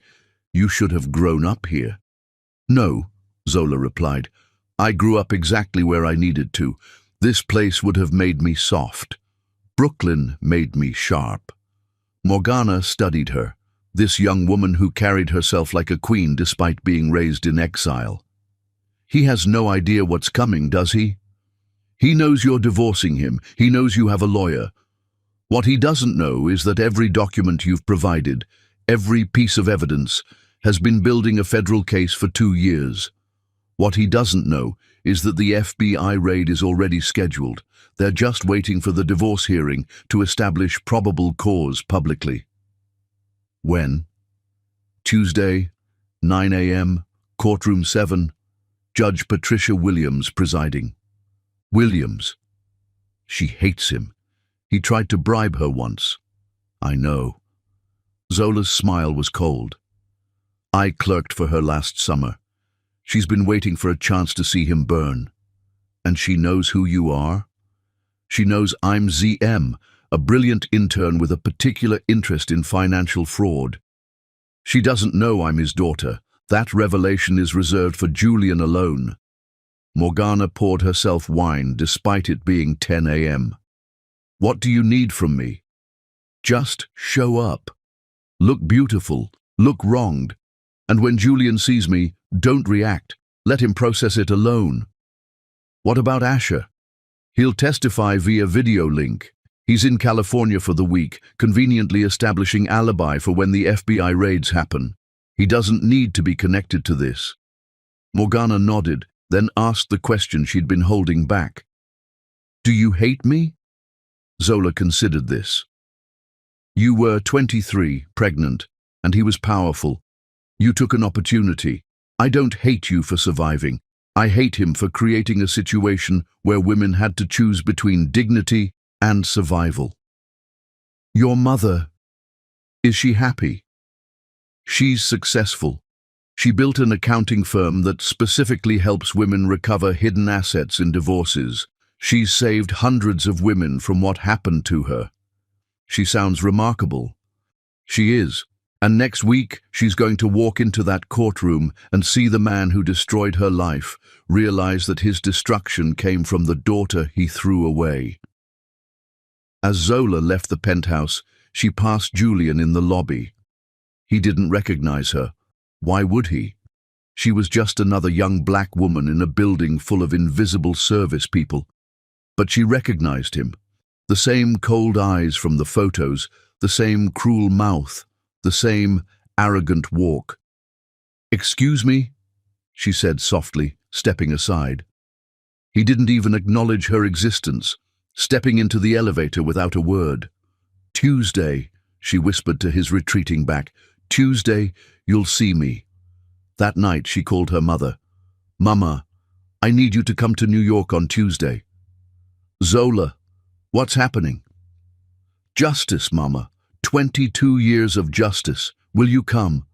"You should have grown up here." "No," Zola replied. "I grew up exactly where I needed to. This place would have made me soft. Brooklyn made me sharp." Morgana studied her, this young woman who carried herself like a queen despite being raised in exile. "He has no idea what's coming, does he? He knows you're divorcing him. He knows you have a lawyer. What he doesn't know is that every document you've provided, every piece of evidence, has been building a federal case for 2 years. What he doesn't know is that the FBI raid is already scheduled. They're just waiting for the divorce hearing to establish probable cause publicly." "When?" "Tuesday, 9 a.m., courtroom 7, Judge Patricia Williams presiding." "Williams? She hates him. He tried to bribe her once." "I know." Zola's smile was cold. "I clerked for her last summer. She's been waiting for a chance to see him burn. And she knows who you are? She knows I'm ZM, a brilliant intern with a particular interest in financial fraud. She doesn't know I'm his daughter. That revelation is reserved for Julian alone." Morgana poured herself wine despite it being 10 a.m. "What do you need from me? Just show up. Look beautiful, look wronged. And when Julian sees me, don't react. Let him process it alone." "What about Asher?" "He'll testify via video link. He's in California for the week, conveniently establishing alibi for when the FBI raids happen. He doesn't need to be connected to this." Morgana nodded, then asked the question she'd been holding back. "Do you hate me?" Zola considered this. "You were 23, pregnant, and he was powerful. You took an opportunity. I don't hate you for surviving. I hate him for creating a situation where women had to choose between dignity and survival." "Your mother, is she happy?" "She's successful. She built an accounting firm that specifically helps women recover hidden assets in divorces. She's saved hundreds of women from what happened to her." "She sounds remarkable." "She is, And next week, she's going to walk into that courtroom and see the man who destroyed her life realize that his destruction came from the daughter he threw away. As Zola left the penthouse, she passed Julian in the lobby. He didn't recognize her. Why would he? She was just another young black woman in a building full of invisible service people. But she recognized him. The same cold eyes from the photos, the same cruel mouth, the same arrogant walk. "Excuse me," she said softly, stepping aside. He didn't even acknowledge her existence, stepping into the elevator without a word. "Tuesday," she whispered to his retreating back. "Tuesday, you'll see me." That night she called her mother. "Mama, I need you to come to New York on Tuesday." "Zola, what's happening?" "Justice, Mama. 22 years of justice. Will you come?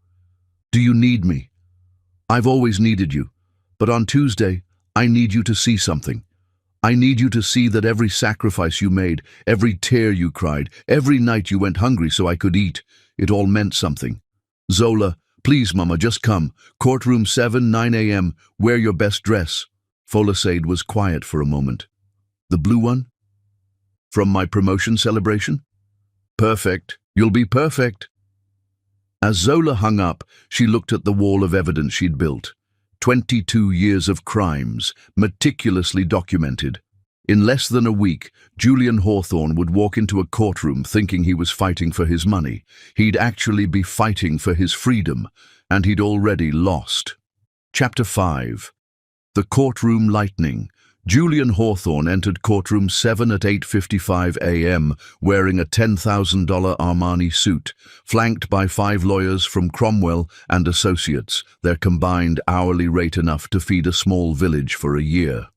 Do you need me? I've always needed you, but on Tuesday, I need you to see something. I need you to see that every sacrifice you made, every tear you cried, every night you went hungry so I could eat, it all meant something. Zola, please, Mama, just come. Courtroom 7, 9 a.m. Wear your best dress." Folasade was quiet for a moment. "The blue one? From my promotion celebration?" "Perfect. You'll be perfect." As Zola hung up, she looked at the wall of evidence she'd built. 22 years of crimes, meticulously documented. In less than a week, Julian Hawthorne would walk into a courtroom thinking he was fighting for his money. He'd actually be fighting for his freedom, and he'd already lost. Chapter 5. The Courtroom Lightning. Julian Hawthorne entered courtroom 7 at 8:55 a.m. wearing a $10,000 Armani suit, flanked by 5 lawyers from Cromwell and Associates, their combined hourly rate enough to feed a small village for a year.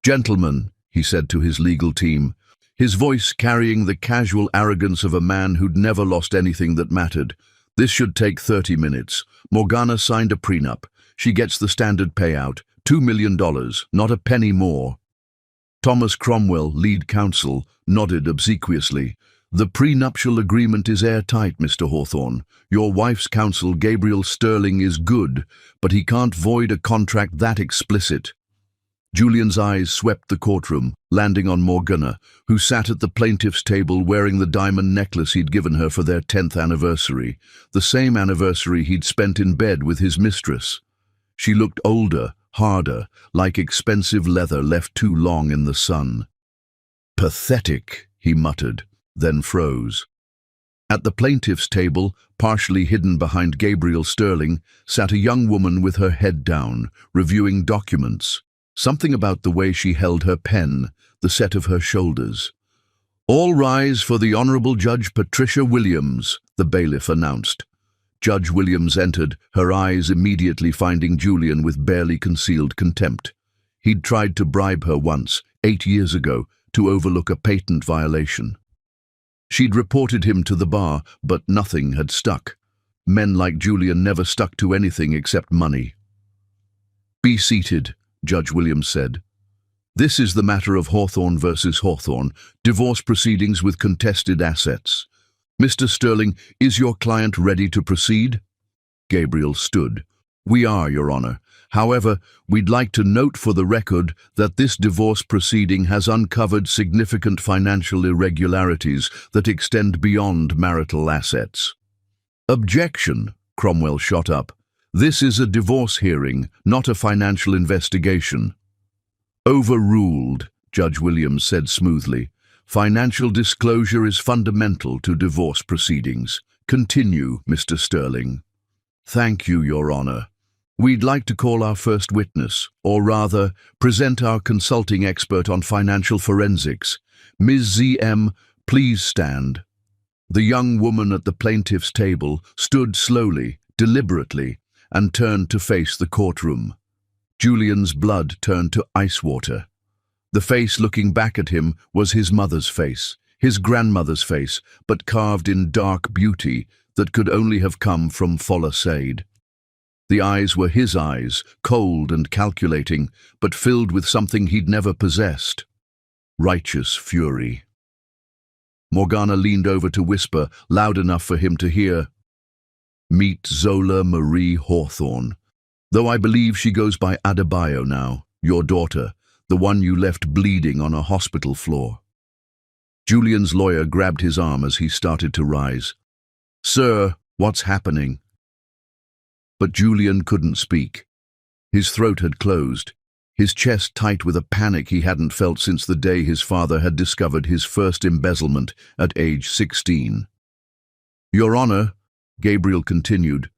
"Gentlemen," he said to his legal team, his voice carrying the casual arrogance of a man who'd never lost anything that mattered. "This should take 30 minutes. Morgana signed a prenup. She gets the standard payout. $2 million, not a penny more." Thomas Cromwell, lead counsel, nodded obsequiously. "The prenuptial agreement is airtight, Mr. Hawthorne. Your wife's counsel, Gabriel Sterling, is good, but he can't void a contract that explicit." Julian's eyes swept the courtroom, landing on Morgana, who sat at the plaintiff's table wearing the diamond necklace he'd given her for their 10th anniversary, the same anniversary he'd spent in bed with his mistress. She looked older, harder, like expensive leather left too long in the sun. "Pathetic," he muttered, then froze. At the plaintiff's table, partially hidden behind Gabriel Sterling, sat a young woman with her head down, reviewing documents. Something about the way she held her pen, the set of her shoulders. "All rise for the Honorable Judge Patricia Williams," the bailiff announced. Judge Williams entered, her eyes immediately finding Julian with barely concealed contempt. He'd tried to bribe her once, 8 years ago, to overlook a patent violation. She'd reported him to the bar, but nothing had stuck. Men like Julian never stuck to anything except money. "Be seated," Judge Williams said. "This is the matter of Hawthorne versus Hawthorne, divorce proceedings with contested assets. Mr. Sterling, is your client ready to proceed?" Gabriel stood. "We are, Your Honor. However, we'd like to note for the record that this divorce proceeding has uncovered significant financial irregularities that extend beyond marital assets." "Objection," Cromwell shot up. "This is a divorce hearing, not a financial investigation." "Overruled," Judge Williams said smoothly. "Financial disclosure is fundamental to divorce proceedings. Continue, Mr. Sterling." "Thank you, Your Honor. We'd like to call our first witness, or rather, present our consulting expert on financial forensics. Ms. Z.M., please stand." The young woman at the plaintiff's table stood slowly, deliberately, and turned to face the courtroom. Julian's blood turned to ice water. The face looking back at him was his mother's face, his grandmother's face, but carved in dark beauty that could only have come from Folasade. The eyes were his eyes, cold and calculating, but filled with something he'd never possessed. Righteous fury. Morgana leaned over to whisper, loud enough for him to hear, Meet Zola Marie Hawthorne. Though I believe she goes by Adebayo now, your daughter, the one you left bleeding on a hospital floor." Julian's lawyer grabbed his arm as he started to rise. "Sir, what's happening?" But Julian couldn't speak. His throat had closed, his chest tight with a panic he hadn't felt since the day his father had discovered his first embezzlement at age 16. "Your Honor," Gabriel continued,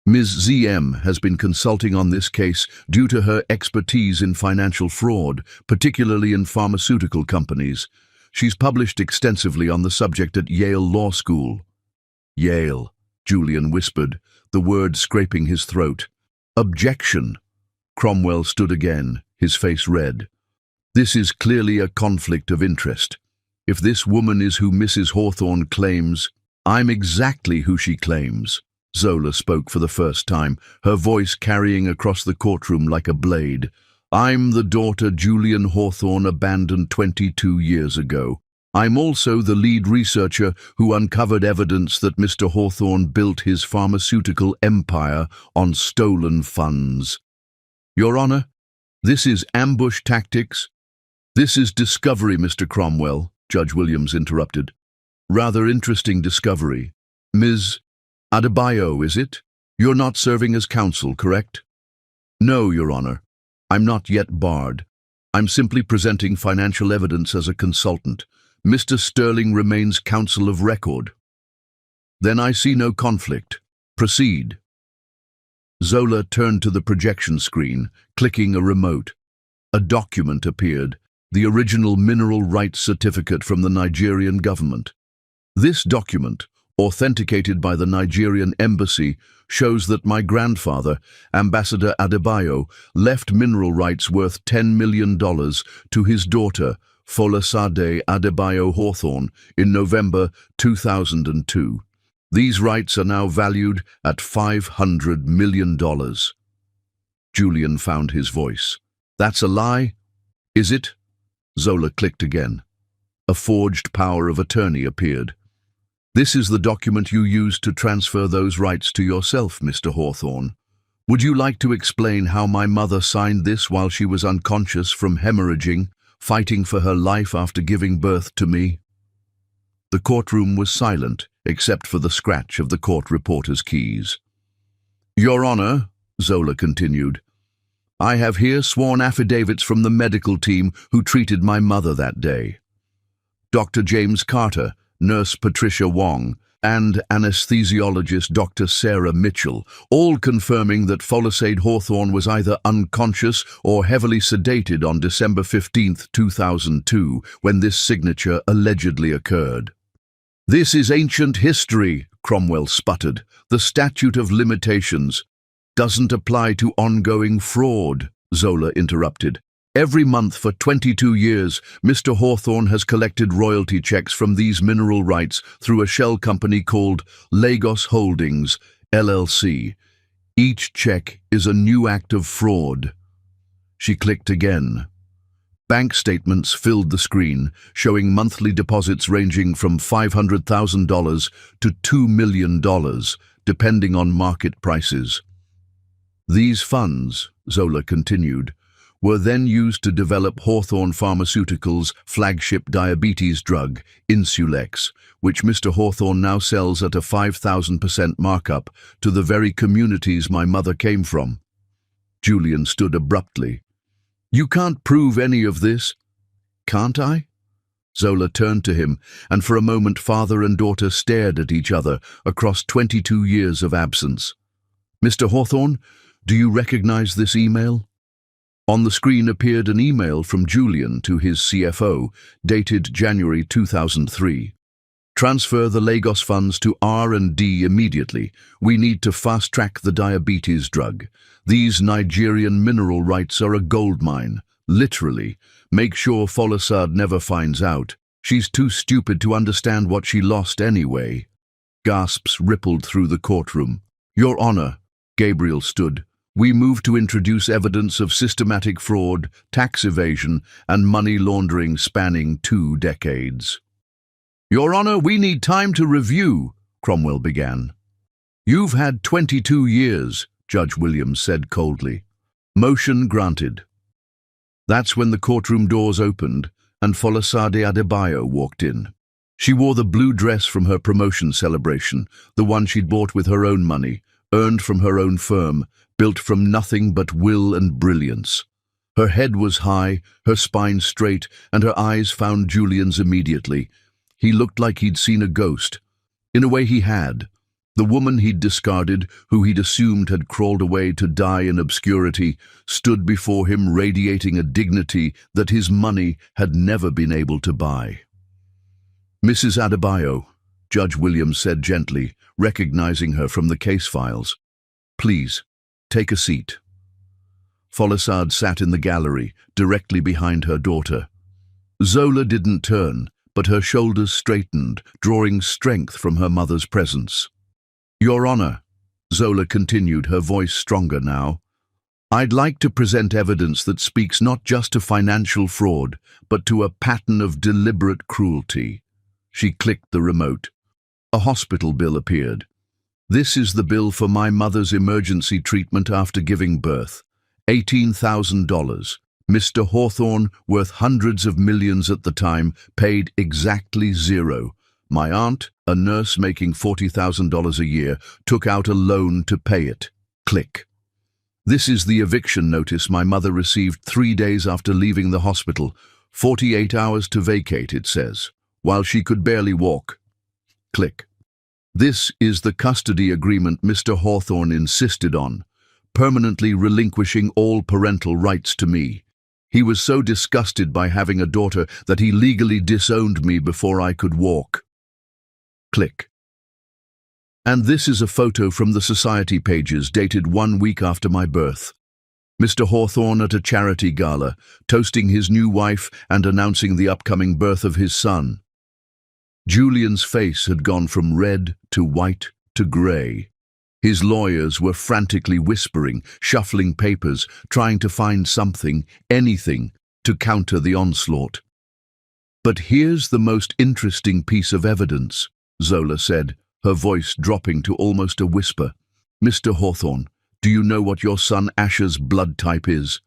"Ms. ZM has been consulting on this case due to her expertise in financial fraud, particularly in pharmaceutical companies. She's published extensively on the subject at Yale Law School." "Yale," Julian whispered, the word scraping his throat. "Objection." Cromwell stood again, his face red. "This is clearly a conflict of interest. If this woman is who Mrs. Hawthorne claims, I'm exactly who she claims." Zola spoke for the first time, her voice carrying across the courtroom like a blade. "I'm the daughter Julian Hawthorne abandoned 22 years ago. I'm also the lead researcher who uncovered evidence that Mr. Hawthorne built his pharmaceutical empire on stolen funds." "Your Honor, this is ambush tactics." "This is discovery, Mr. Cromwell," Judge Williams interrupted. "Rather interesting discovery. Ms. Adebayo, is it? You're not serving as counsel, correct?" "No, Your Honor. I'm not yet barred. I'm simply presenting financial evidence as a consultant. Mr. Sterling remains counsel of record." "Then I see no conflict. Proceed." Zola turned to the projection screen, clicking a remote. A document appeared, the original mineral rights certificate from the Nigerian government. This document, authenticated by the Nigerian embassy, shows that my grandfather, Ambassador Adebayo, left mineral rights worth $10 million to his daughter, Folasade Adebayo Hawthorne, in November 2002. These rights are now valued at $500 million. Julian found his voice. "That's a lie? Is it?" Zola clicked again. A forged power of attorney appeared. "This is the document you used to transfer those rights to yourself, Mr. Hawthorne. Would you like to explain how my mother signed this while she was unconscious from hemorrhaging, fighting for her life after giving birth to me?" The courtroom was silent, except for the scratch of the court reporter's keys. "Your Honor," Zola continued, "I have here sworn affidavits from the medical team who treated my mother that day. Dr. James Carter, Nurse Patricia Wong, and anesthesiologist Dr. Sarah Mitchell, all confirming that Folasade Hawthorne was either unconscious or heavily sedated on December 15, 2002, when this signature allegedly occurred." "This is ancient history," Cromwell sputtered. "The statute of limitations doesn't apply to ongoing fraud," Zola interrupted. "Every month for 22 years, Mr. Hawthorne has collected royalty checks from these mineral rights through a shell company called Lagos Holdings, LLC. Each check is a new act of fraud." She clicked again. Bank statements filled the screen, showing monthly deposits ranging from $500,000 to $2 million, depending on market prices. "These funds," Zola continued, "were then used to develop Hawthorne Pharmaceuticals' flagship diabetes drug, Insulex, which Mr. Hawthorne now sells at a 5,000% markup to the very communities my mother came from." Julian stood abruptly. "You can't prove any of this." "Can't I?" Zola turned to him, and for a moment father and daughter stared at each other across 22 years of absence. "Mr. Hawthorne, do you recognize this email?" On the screen appeared an email from Julian to his CFO, dated January 2003. "Transfer the Lagos funds to R&D immediately. We need to fast-track the diabetes drug. These Nigerian mineral rights are a goldmine. Literally. Make sure Folasade never finds out. She's too stupid to understand what she lost anyway." Gasps rippled through the courtroom. "Your Honor," Gabriel stood, "we move to introduce evidence of systematic fraud, tax evasion, and money laundering spanning 2 decades. "Your Honor, we need time to review," Cromwell began. "You've had 22 years, Judge Williams said coldly. "Motion granted." That's when the courtroom doors opened and Folasade Adebayo walked in. She wore the blue dress from her promotion celebration, the one she'd bought with her own money, earned from her own firm, built from nothing but will and brilliance. Her head was high, her spine straight, and her eyes found Julian's immediately. He looked like he'd seen a ghost. In a way he had. The woman he'd discarded, who he'd assumed had crawled away to die in obscurity, stood before him radiating a dignity that his money had never been able to buy. "Mrs. Adebayo," Judge Williams said gently, recognizing her from the case files. "Please, take a seat." Folasade sat in the gallery, directly behind her daughter. Zola didn't turn, but her shoulders straightened, drawing strength from her mother's presence. "Your Honor," Zola continued, her voice stronger now, "I'd like to present evidence that speaks not just to financial fraud, but to a pattern of deliberate cruelty." She clicked the remote. A hospital bill appeared. "This is the bill for my mother's emergency treatment after giving birth. $18,000. Mr. Hawthorne, worth hundreds of millions at the time, paid exactly zero. My aunt, a nurse making $40,000 a year, took out a loan to pay it." Click. "This is the eviction notice my mother received 3 days after leaving the hospital. 48 hours to vacate, it says, while she could barely walk." Click. "This is the custody agreement Mr. Hawthorne insisted on, permanently relinquishing all parental rights to me. He was so disgusted by having a daughter that he legally disowned me before I could walk." Click. "And this is a photo from the society pages dated 1 week after my birth. Mr. Hawthorne at a charity gala, toasting his new wife and announcing the upcoming birth of his son." Julian's face had gone from red to white to grey. His lawyers were frantically whispering, shuffling papers, trying to find something, anything, to counter the onslaught. "But here's the most interesting piece of evidence," Zola said, her voice dropping to almost a whisper. "Mr. Hawthorne, do you know what your son Asher's blood type is?"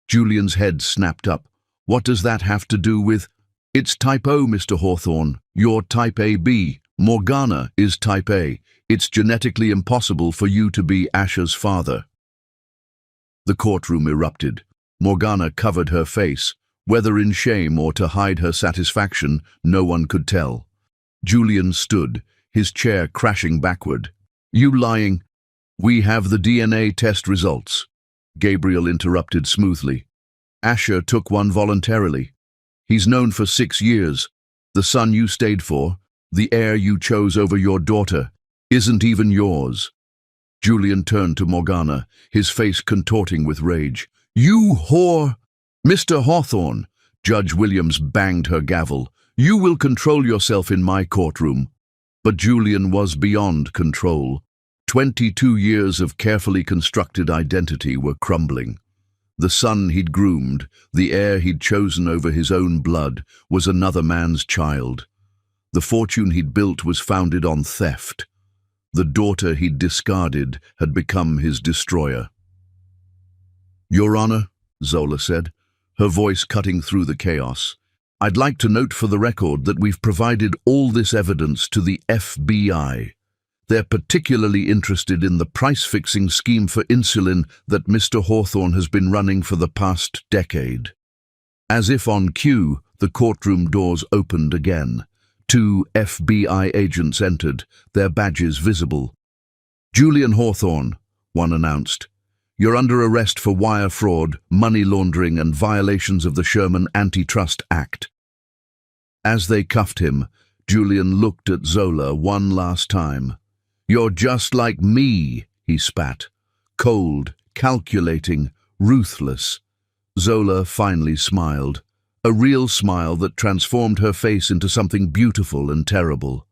Julian's head snapped up. "What does that have to do with—" "It's type O, Mr. Hawthorne. You're type AB. Morgana is type A. It's genetically impossible for you to be Asher's father." The courtroom erupted. Morgana covered her face. Whether in shame or to hide her satisfaction, no one could tell. Julian stood, his chair crashing backward. "You lying—" "We have the DNA test results," Gabriel interrupted smoothly. "Asher took one voluntarily. He's known for 6 years. The son you stayed for, the heir you chose over your daughter, isn't even yours." Julian turned to Morgana, his face contorting with rage. "You whore!" "Mr. Hawthorne," Judge Williams banged her gavel, "you will control yourself in my courtroom." But Julian was beyond control. 22 years of carefully constructed identity were crumbling. The son he'd groomed, the heir he'd chosen over his own blood, was another man's child. The fortune he'd built was founded on theft. The daughter he'd discarded had become his destroyer. "Your Honor," Zola said, her voice cutting through the chaos, "I'd like to note for the record that we've provided all this evidence to the FBI. They're particularly interested in the price-fixing scheme for insulin that Mr. Hawthorne has been running for the past decade." As if on cue, the courtroom doors opened again. 2 FBI agents entered, their badges visible. "Julian Hawthorne," one announced, "you're under arrest for wire fraud, money laundering, and violations of the Sherman Antitrust Act." As they cuffed him, Julian looked at Zola one last time. "You're just like me," he spat. "Cold, calculating, ruthless." Zola finally smiled, a real smile that transformed her face into something beautiful and terrible.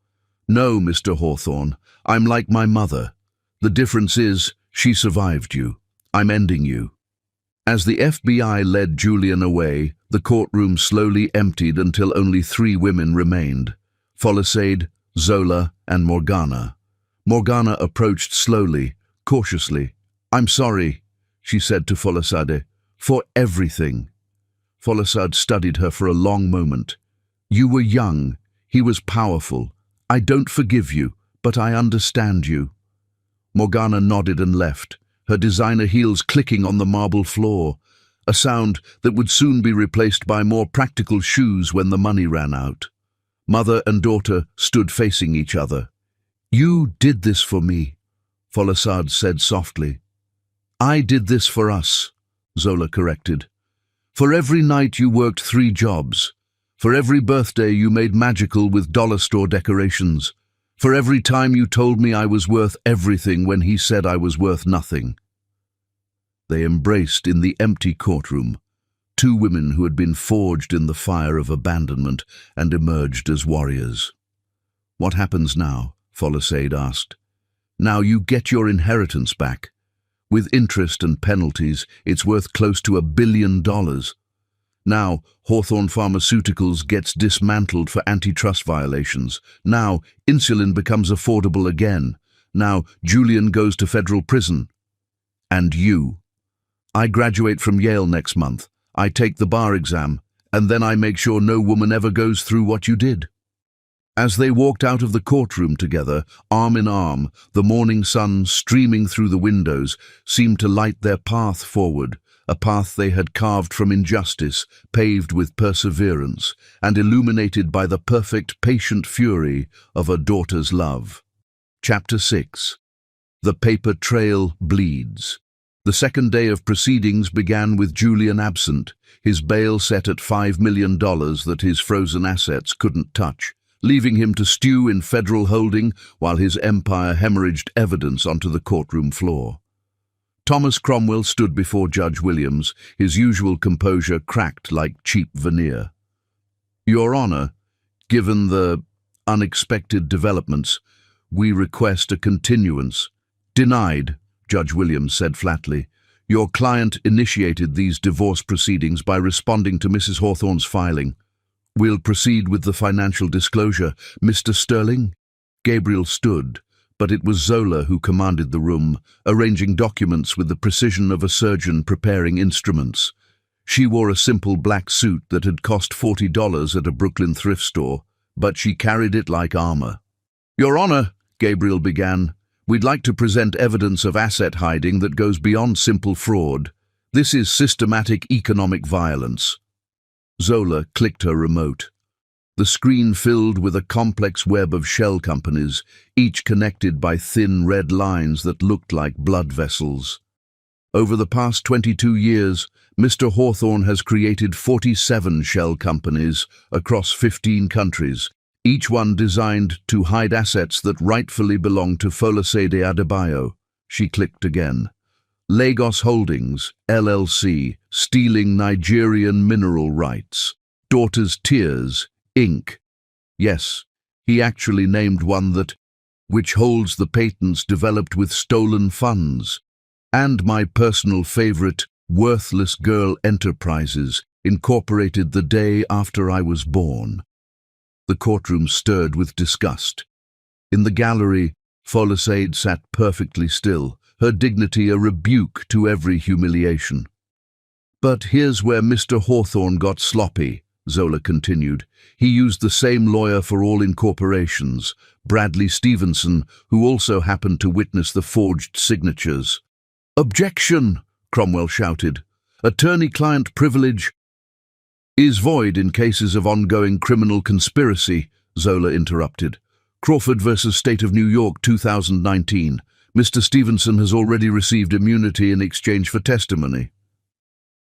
"No, Mr. Hawthorne, I'm like my mother. The difference is, she survived you. I'm ending you." As the FBI led Julian away, the courtroom slowly emptied until only 3 women remained: Folasade, Zola, and Morgana. Morgana approached slowly, cautiously. "I'm sorry," she said to Folasade, "for everything." Folasade studied her for a long moment. "You were young. He was powerful. I don't forgive you, but I understand you." Morgana nodded and left, her designer heels clicking on the marble floor, a sound that would soon be replaced by more practical shoes when the money ran out. Mother and daughter stood facing each other. "You did this for me," Folasade said softly. "I did this for us," Zola corrected. "For every night you worked 3 jobs. For every birthday you made magical with dollar store decorations. For every time you told me I was worth everything when he said I was worth nothing." They embraced in the empty courtroom, 2 women who had been forged in the fire of abandonment and emerged as warriors. "What happens now?" Folasade asked. "Now you get your inheritance back. With interest and penalties, it's worth close to $1 billion. Now, Hawthorne Pharmaceuticals gets dismantled for antitrust violations. Now, insulin becomes affordable again. Now, Julian goes to federal prison. And you. I graduate from Yale next month. I take the bar exam, and then I make sure no woman ever goes through what you did." As they walked out of the courtroom together, arm in arm, the morning sun streaming through the windows seemed to light their path forward, a path they had carved from injustice, paved with perseverance, and illuminated by the perfect, patient fury of a daughter's love. Chapter 6. The paper trail bleeds. The second day of proceedings began with Julian absent, his bail set at $5 million that his frozen assets couldn't touch, leaving him to stew in federal holding while his empire hemorrhaged evidence onto the courtroom floor. Thomas Cromwell stood before Judge Williams, his usual composure cracked like cheap veneer. "Your Honor, given the unexpected developments, we request a continuance." "Denied," Judge Williams said flatly. "Your client initiated these divorce proceedings by responding to Mrs. Hawthorne's filing. We'll proceed with the financial disclosure. Mr. Sterling?" Gabriel stood, but it was Zola who commanded the room, arranging documents with the precision of a surgeon preparing instruments. She wore a simple black suit that had cost $40 at a Brooklyn thrift store, but she carried it like armor. "Your Honor," Gabriel began, "we'd like to present evidence of asset hiding that goes beyond simple fraud. This is systematic economic violence." Zola clicked her remote. The screen filled with a complex web of shell companies, each connected by thin red lines that looked like blood vessels. Over the past 22 years, Mr. Hawthorne has created 47 shell companies across 15 countries, each one designed to hide assets that rightfully belong to Folasade Adebayo. She clicked again. Lagos Holdings, LLC, stealing Nigerian mineral rights. Daughters Tears, Inc. Yes, he actually named one which holds the patents developed with stolen funds. And my personal favorite, Worthless Girl Enterprises, incorporated the day after I was born. The courtroom stirred with disgust. In the gallery, Folasade sat perfectly still, her dignity a rebuke to every humiliation. "But here's where Mr. Hawthorne got sloppy," Zola continued. "He used the same lawyer for all incorporations, Bradley Stevenson, who also happened to witness the forged signatures." "Objection!" Cromwell shouted. "Attorney-client privilege is void in cases of ongoing criminal conspiracy," Zola interrupted. "Crawford versus State of New York, 2019. Mr. Stevenson has already received immunity in exchange for testimony."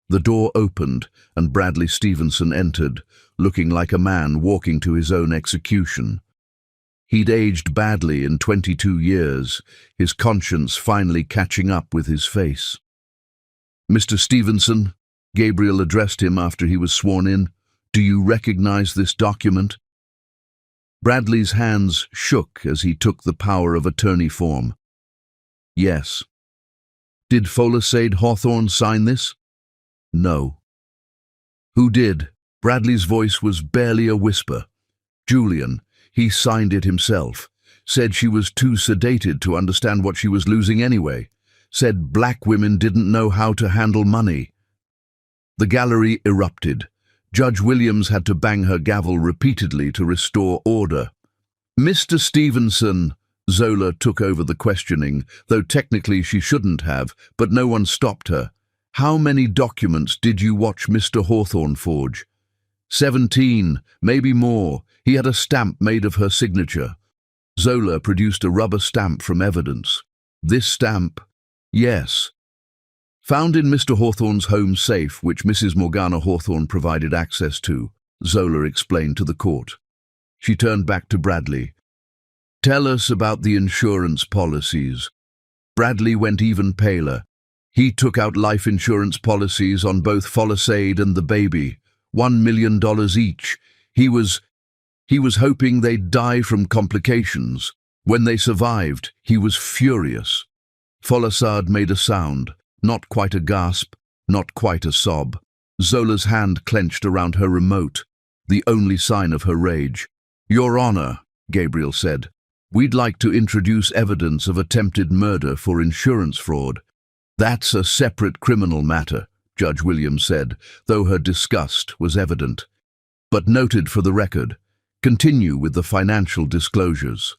The door opened, and Bradley Stevenson entered, looking like a man walking to his own execution. He'd aged badly in 22 years, his conscience finally catching up with his face. "Mr. Stevenson," Gabriel addressed him after he was sworn in, "do you recognize this document?" Bradley's hands shook as he took the power of attorney form. "Yes." "Did Folasade Hawthorne sign this?" "No." "Who did?" Bradley's voice was barely a whisper. "Julian. He signed it himself. Said she was too sedated to understand what she was losing anyway. Said black women didn't know how to handle money. The gallery erupted. Judge Williams had to bang her gavel repeatedly to restore order. Mr. Stevenson, Zola took over the questioning, though technically she shouldn't have, but no one stopped her. How many documents did you watch Mr. Hawthorne forge? 17, maybe more. He had a stamp made of her signature. Zola produced a rubber stamp from evidence. This stamp? Yes. Found in Mr. Hawthorne's home safe, which Mrs. Morgana Hawthorne provided access to, Zola explained to the court. She turned back to Bradley. Tell us about the insurance policies. Bradley went even paler. He took out life insurance policies on both Folisade and the baby, $1 million each. He was hoping they'd die from complications. When they survived, he was furious. Folisade made a sound, not quite a gasp, not quite a sob. Zola's hand clenched around her remote, the only sign of her rage. Your Honor, Gabriel said, we'd like to introduce evidence of attempted murder for insurance fraud. That's a separate criminal matter, Judge Williams said, though her disgust was evident. But noted for the record, continue with the financial disclosures.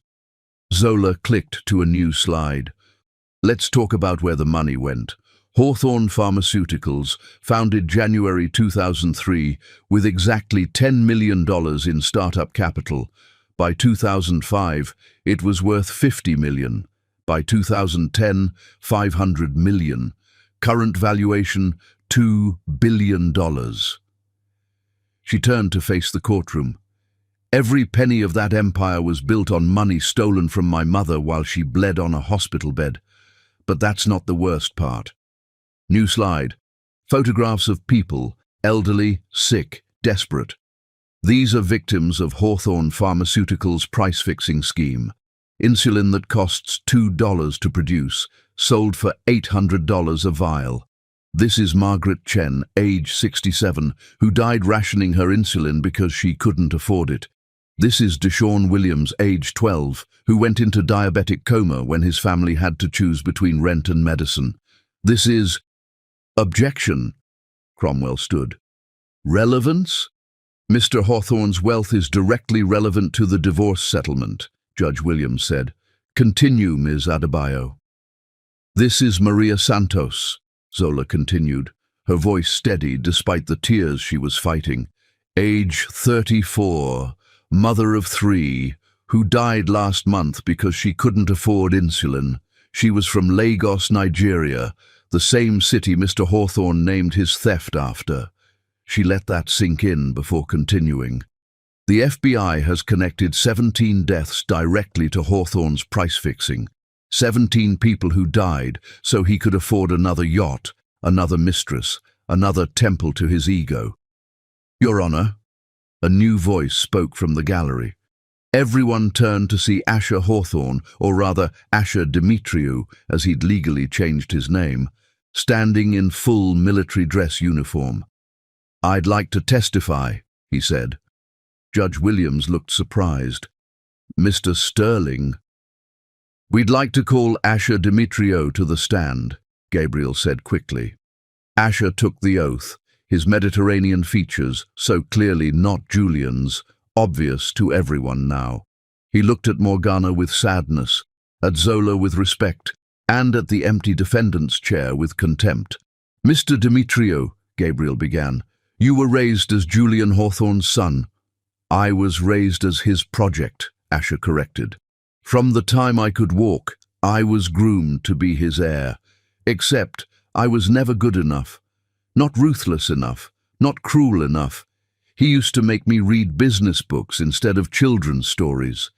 Zola clicked to a new slide. Let's talk about where the money went. Hawthorne Pharmaceuticals, founded January 2003, with exactly $10 million in startup capital. By 2005, it was worth $50 million. By 2010, $500 million. Current valuation, $2 billion. She turned to face the courtroom. Every penny of that empire was built on money stolen from my mother while she bled on a hospital bed. But that's not the worst part. New slide. Photographs of people, elderly, sick, desperate. These are victims of Hawthorne Pharmaceuticals' price-fixing scheme. Insulin that costs $2 to produce, sold for $800 a vial. This is Margaret Chen, age 67, who died rationing her insulin because she couldn't afford it. This is Deshaun Williams, age 12, who went into diabetic coma when his family had to choose between rent and medicine. This is... Objection, Cromwell stood. Relevance? Mr. Hawthorne's wealth is directly relevant to the divorce settlement, Judge Williams said. Continue, Ms. Adebayo. This is Maria Santos, Zola continued, her voice steady despite the tears she was fighting. Age 34, mother of 3, who died last month because she couldn't afford insulin. She was from Lagos, Nigeria, the same city Mr. Hawthorne named his theft after. She let that sink in before continuing. The FBI has connected 17 deaths directly to Hawthorne's price-fixing. 17 people who died so he could afford another yacht, another mistress, another temple to his ego. Your Honor, a new voice spoke from the gallery. Everyone turned to see Asher Hawthorne, or rather Asher Demetriou, as he'd legally changed his name, standing in full military dress uniform. I'd like to testify, he said. Judge Williams looked surprised. Mr. Sterling. We'd like to call Asher Demetriou to the stand, Gabriel said quickly. Asher took the oath, his Mediterranean features, so clearly not Julian's, obvious to everyone now. He looked at Morgana with sadness, at Zola with respect, and at the empty defendant's chair with contempt. Mr. Demetriou, Gabriel began, you were raised as Julian Hawthorne's son. I was raised as his project, Asher corrected. From the time I could walk, I was groomed to be his heir. Except I was never good enough, not ruthless enough, not cruel enough. He used to make me read business books instead of children's stories,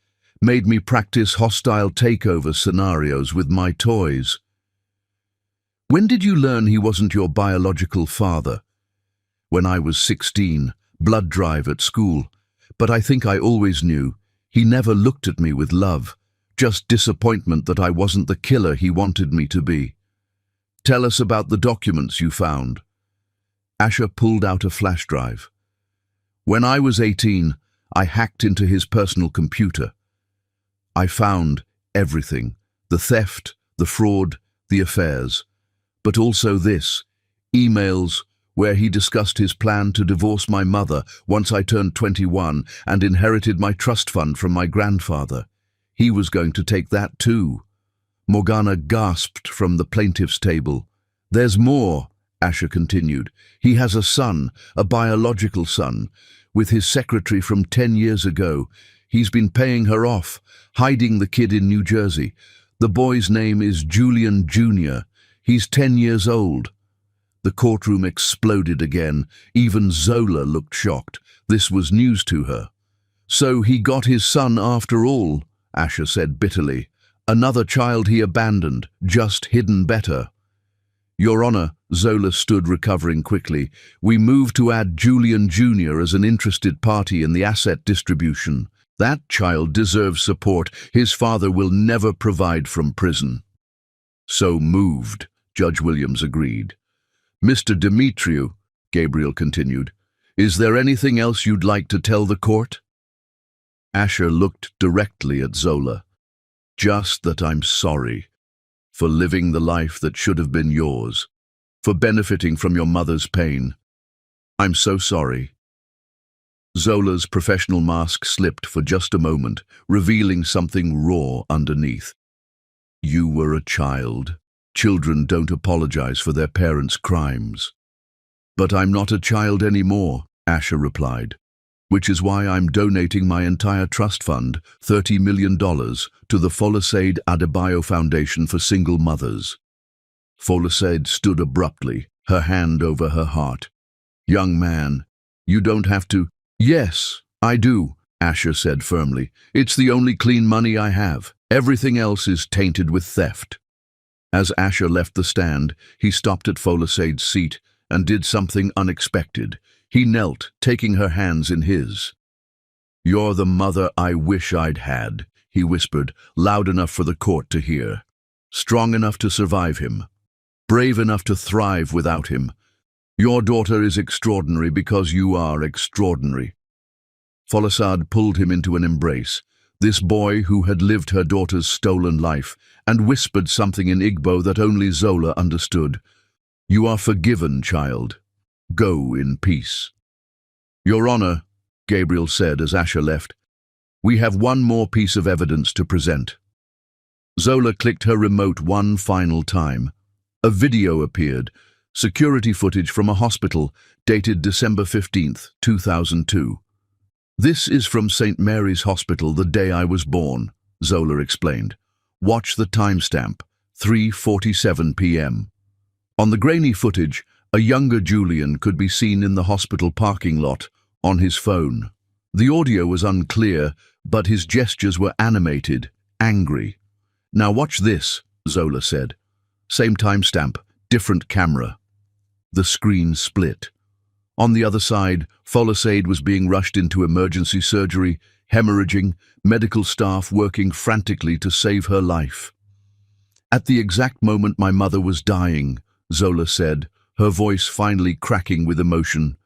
made me practice hostile takeover scenarios with my toys. When did you learn he wasn't your biological father? When I was 16, blood drive at school, but I think I always knew. He never looked at me with love, just disappointment that I wasn't the killer he wanted me to be. Tell us about the documents you found. Asher pulled out a flash drive. When I was 18, I hacked into his personal computer. I found everything, the theft, the fraud, the affairs. But also this, emails where he discussed his plan to divorce my mother once I turned 21 and inherited my trust fund from my grandfather. He was going to take that too. Morgana gasped from the plaintiff's table. There's more, Asher continued. He has a son, a biological son, with his secretary from 10 years ago. He's been paying her off, hiding the kid in New Jersey. The boy's name is Julian Jr. He's 10 years old. The courtroom exploded again. Even Zola looked shocked. This was news to her. So he got his son after all, Asher said bitterly. Another child he abandoned, just hidden better. Your Honor, Zola stood recovering quickly. We moved to add Julian Jr. as an interested party in the asset distribution. That child deserves support. His father will never provide from prison. So moved, Judge Williams agreed. Mr. Demetriou, Gabriel continued, is there anything else you'd like to tell the court? Asher looked directly at Zola. Just that I'm sorry for living the life that should have been yours, for benefiting from your mother's pain. I'm so sorry. Zola's professional mask slipped for just a moment, revealing something raw underneath. You were a child. Children don't apologize for their parents' crimes. But I'm not a child anymore, Asher replied, which is why I'm donating my entire trust fund, $30 million, to the Folosaide Adebayo Foundation for Single Mothers. Folosaide stood abruptly, her hand over her heart. Young man, you don't have to. Yes, I do, Asher said firmly. It's the only clean money I have. Everything else is tainted with theft. As Asher left the stand, he stopped at Folosaide's seat and did something unexpected. He knelt, taking her hands in his. You're the mother I wish I'd had, he whispered, loud enough for the court to hear. Strong enough to survive him. Brave enough to thrive without him. Your daughter is extraordinary because you are extraordinary. Folosaide pulled him into an embrace, this boy who had lived her daughter's stolen life, and whispered something in Igbo that only Zola understood. You are forgiven, child. Go in peace. Your Honor, Gabriel said as Asher left, we have one more piece of evidence to present. Zola clicked her remote one final time. A video appeared, security footage from a hospital, dated December 15th, 2002. This is from St. Mary's Hospital the day I was born, Zola explained. Watch the timestamp, 3:47 p.m. On the grainy footage, a younger Julian could be seen in the hospital parking lot, on his phone. The audio was unclear, but his gestures were animated, angry. Now watch this, Zola said. Same timestamp, different camera. The screen split. On the other side, Folosaide was being rushed into emergency surgery, hemorrhaging, medical staff working frantically to save her life. At the exact moment my mother was dying, Zola said, her voice finally cracking with emotion.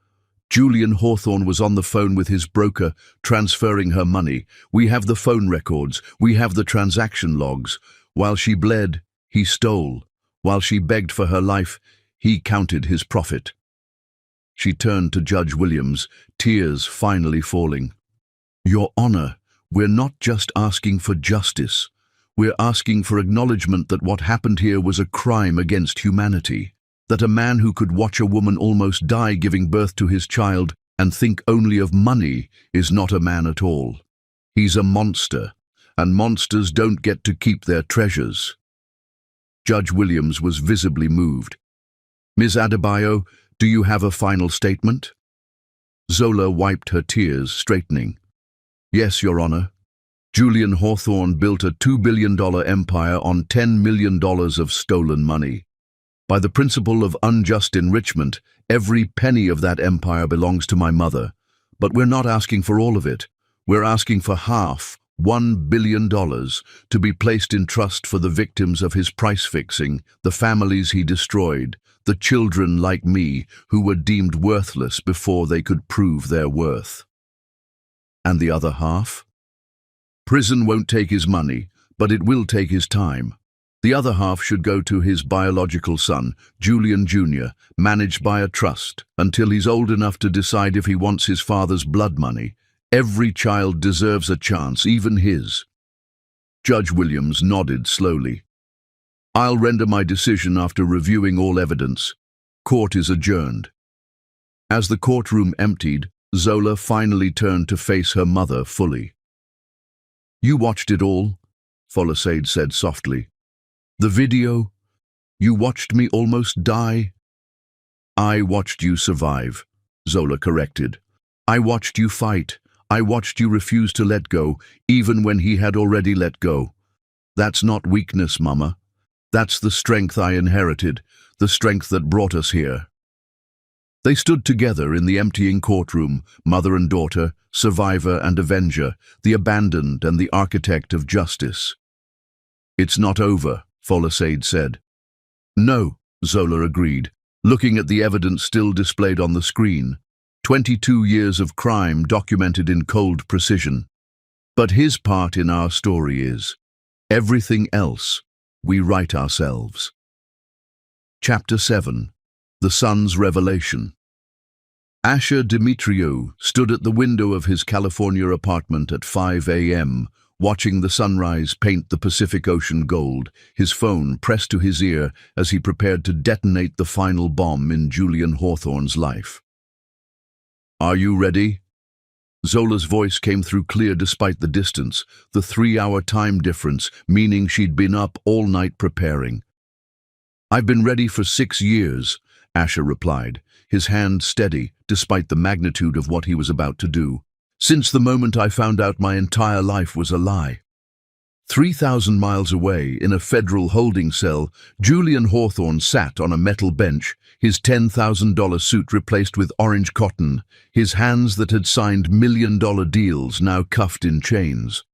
Julian Hawthorne was on the phone with his broker, transferring her money. We have the phone records. We have the transaction logs. While she bled, he stole. While she begged for her life, he counted his profit. She turned to Judge Williams, tears finally falling. Your Honor, we're not just asking for justice. We're asking for acknowledgement that what happened here was a crime against humanity. That a man who could watch a woman almost die giving birth to his child and think only of money is not a man at all. He's a monster, and monsters don't get to keep their treasures. Judge Williams was visibly moved. Ms. Adebayo, do you have a final statement? Zola wiped her tears, straightening. Yes, Your Honor. Julian Hawthorne built a $2 billion empire on $10 million of stolen money. By the principle of unjust enrichment, every penny of that empire belongs to my mother. But we're not asking for all of it. We're asking for half, $1 billion, to be placed in trust for the victims of his price-fixing, the families he destroyed, the children like me who were deemed worthless before they could prove their worth. And the other half? Prison won't take his money, but it will take his time. The other half should go to his biological son, Julian Jr., managed by a trust, until he's old enough to decide if he wants his father's blood money. Every child deserves a chance, even his. Judge Williams nodded slowly. I'll render my decision after reviewing all evidence. Court is adjourned. As the courtroom emptied, Zola finally turned to face her mother fully. You watched it all, Folasade said softly. The video? You watched me almost die? I watched you survive, Zola corrected. I watched you fight. I watched you refuse to let go, even when he had already let go. That's not weakness, Mama. That's the strength I inherited, the strength that brought us here. They stood together in the emptying courtroom, mother and daughter, survivor and avenger, the abandoned and the architect of justice. It's not over, Folasade said. No, Zola agreed, looking at the evidence still displayed on the screen. 22 years of crime documented in cold precision. But his part in our story is, everything else we write ourselves. Chapter 7. The Son's Revelation. Asher Dimitriou stood at the window of his California apartment at 5 a.m., watching the sunrise paint the Pacific Ocean gold, his phone pressed to his ear as he prepared to detonate the final bomb in Julian Hawthorne's life. Are you ready? Zola's voice came through clear despite the distance, the 3-hour time difference, meaning she'd been up all night preparing. I've been ready for 6 years, Asher replied, his hand steady despite the magnitude of what he was about to do. Since the moment I found out my entire life was a lie. 3,000 miles away, in a federal holding cell, Julian Hawthorne sat on a metal bench, his $10,000 suit replaced with orange cotton, his hands that had signed million-dollar deals now cuffed in chains.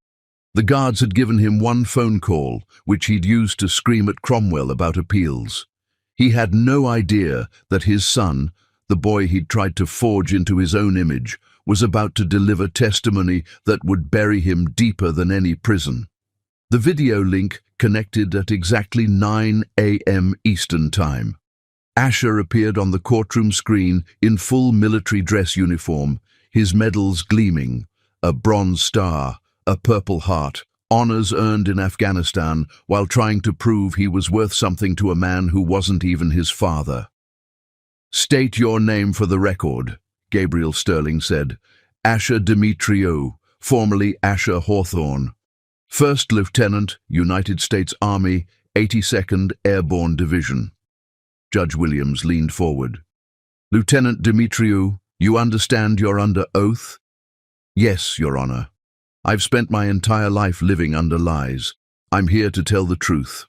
The guards had given him one phone call, which he'd used to scream at Cromwell about appeals. He had no idea that his son, the boy he'd tried to forge into his own image, was about to deliver testimony that would bury him deeper than any prison. The video link connected at exactly 9 a.m. Eastern Time. Asher appeared on the courtroom screen in full military dress uniform, his medals gleaming, a Bronze Star, a Purple Heart, honors earned in Afghanistan while trying to prove he was worth something to a man who wasn't even his father. State your name for the record, Gabriel Sterling said. Asher Dimitriou, formerly Asher Hawthorne. First Lieutenant, United States Army, 82nd Airborne Division. Judge Williams leaned forward. Lieutenant Dimitriou, you understand you're under oath? Yes, Your Honor. I've spent my entire life living under lies. I'm here to tell the truth.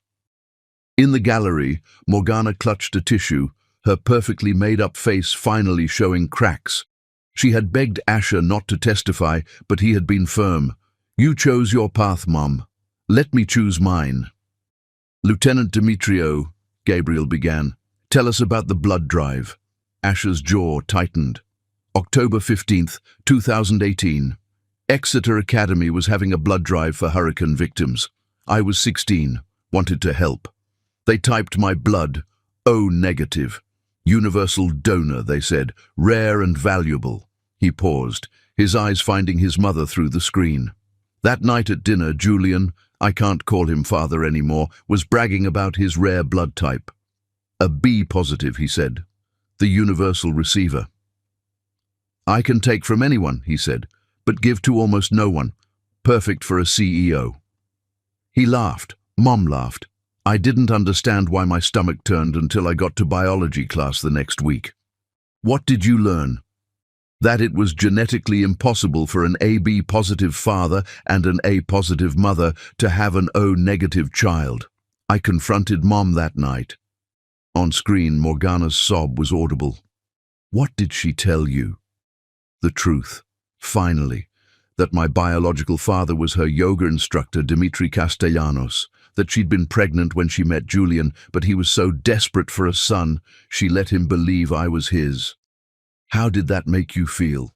In the gallery, Morgana clutched a tissue, her perfectly made-up face finally showing cracks. She had begged Asher not to testify, but he had been firm. You chose your path, Mom. Let me choose mine. Lieutenant Dimitriou, Gabriel began, tell us about the blood drive. Asher's jaw tightened. October 15th, 2018. Exeter Academy was having a blood drive for hurricane victims. I was 16, wanted to help. They typed my blood, O negative. Universal donor, they said, rare and valuable. He paused, his eyes finding his mother through the screen. That night at dinner, Julian, I can't call him father anymore, was bragging about his rare blood type. A B positive, he said. The universal receiver. I can take from anyone, he said, but give to almost no one. Perfect for a CEO. He laughed. Mom laughed. I didn't understand why my stomach turned until I got to biology class the next week. What did you learn? That it was genetically impossible for an AB positive father and an A positive mother to have an O negative child. I confronted Mom that night. On screen, Morgana's sob was audible. What did she tell you? The truth, finally, that my biological father was her yoga instructor, Dimitri Castellanos, that she'd been pregnant when she met Julian, but he was so desperate for a son, she let him believe I was his. How did that make you feel?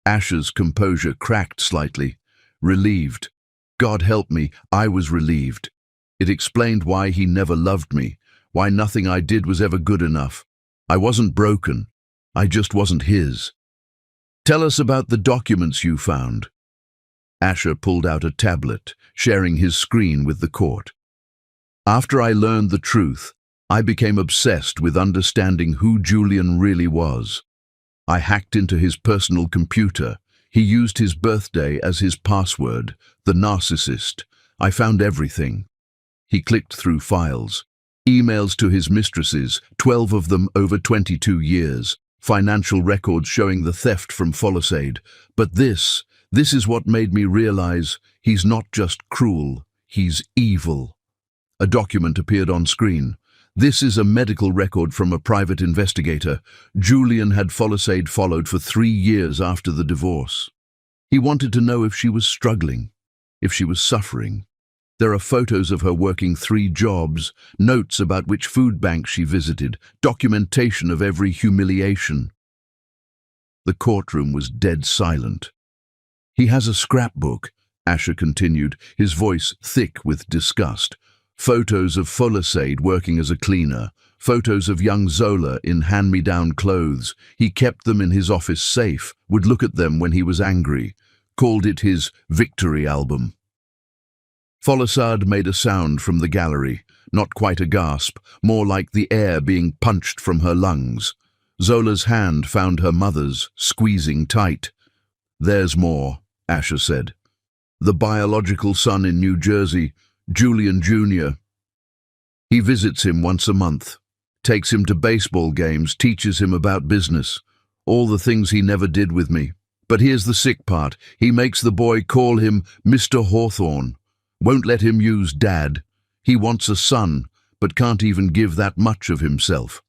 Asher's composure cracked slightly, relieved. God help me, I was relieved. It explained why he never loved me, why nothing I did was ever good enough. I wasn't broken. I just wasn't his. Tell us about the documents you found. Asher pulled out a tablet, sharing his screen with the court. After I learned the truth, I became obsessed with understanding who Julian really was. I hacked into his personal computer. He used his birthday as his password, the narcissist. I found everything. He clicked through files. Emails to his mistresses, 12 of them over 22 years. Financial records showing the theft from Folisade. But this is what made me realize he's not just cruel, he's evil. A document appeared on screen. This is a medical record from a private investigator. Julian had Folisade followed for 3 years after the divorce. He wanted to know if she was struggling, if she was suffering. There are photos of her working 3 jobs, notes about which food bank she visited, documentation of every humiliation. The courtroom was dead silent. He has a scrapbook, Asher continued, his voice thick with disgust. Photos of Folisade working as a cleaner, photos of young Zola in hand-me-down clothes. He kept them in his office safe, would look at them when he was angry, called it his victory album. Folisade made a sound from the gallery, not quite a gasp, more like the air being punched from her lungs. Zola's hand found her mother's, squeezing tight. There's more, Asher said. The biological son in New Jersey, Julian Jr. He visits him once a month, takes him to baseball games, teaches him about business, all the things he never did with me. But here's the sick part. He makes the boy call him Mr. Hawthorne. Won't let him use Dad. He wants a son, but can't even give that much of himself.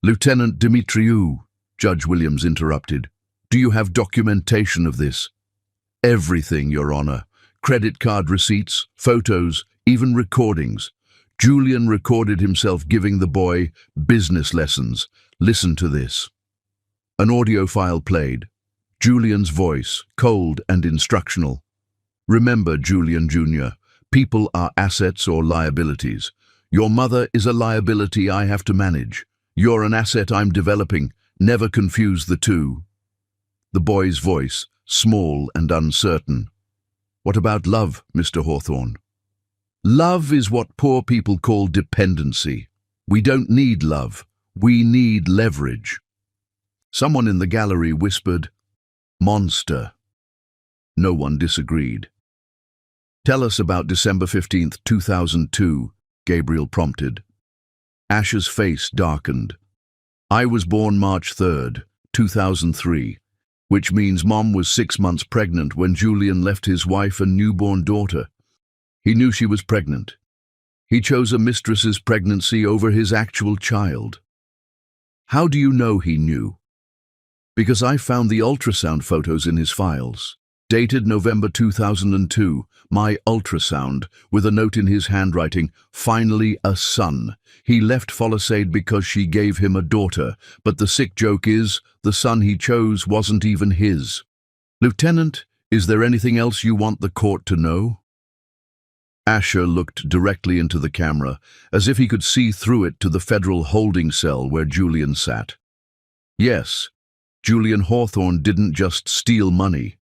Lieutenant Dimitriou, Judge Williams interrupted. Do you have documentation of this? Everything, Your Honor. Credit card receipts, photos, even recordings. Julian recorded himself giving the boy business lessons. Listen to this. An audio file played. Julian's voice, cold and instructional. Remember, Julian Jr., people are assets or liabilities. Your mother is a liability I have to manage. You're an asset I'm developing. Never confuse the two. The boy's voice, small and uncertain. What about love, Mr. Hawthorne? Love is what poor people call dependency. We don't need love. We need leverage. Someone in the gallery whispered, Monster. No one disagreed. Tell us about December 15th, 2002, Gabriel prompted. Asher's face darkened. I was born March 3rd, 2003, which means Mom was 6 months pregnant when Julian left his wife and newborn daughter. He knew she was pregnant. He chose a mistress's pregnancy over his actual child. How do you know he knew? Because I found the ultrasound photos in his files. Dated November 2002, my ultrasound, with a note in his handwriting, finally a son. He left Folisade because she gave him a daughter, but the sick joke is, the son he chose wasn't even his. Lieutenant, is there anything else you want the court to know? Asher looked directly into the camera, as if he could see through it to the federal holding cell where Julian sat. Yes, Julian Hawthorne didn't just steal money.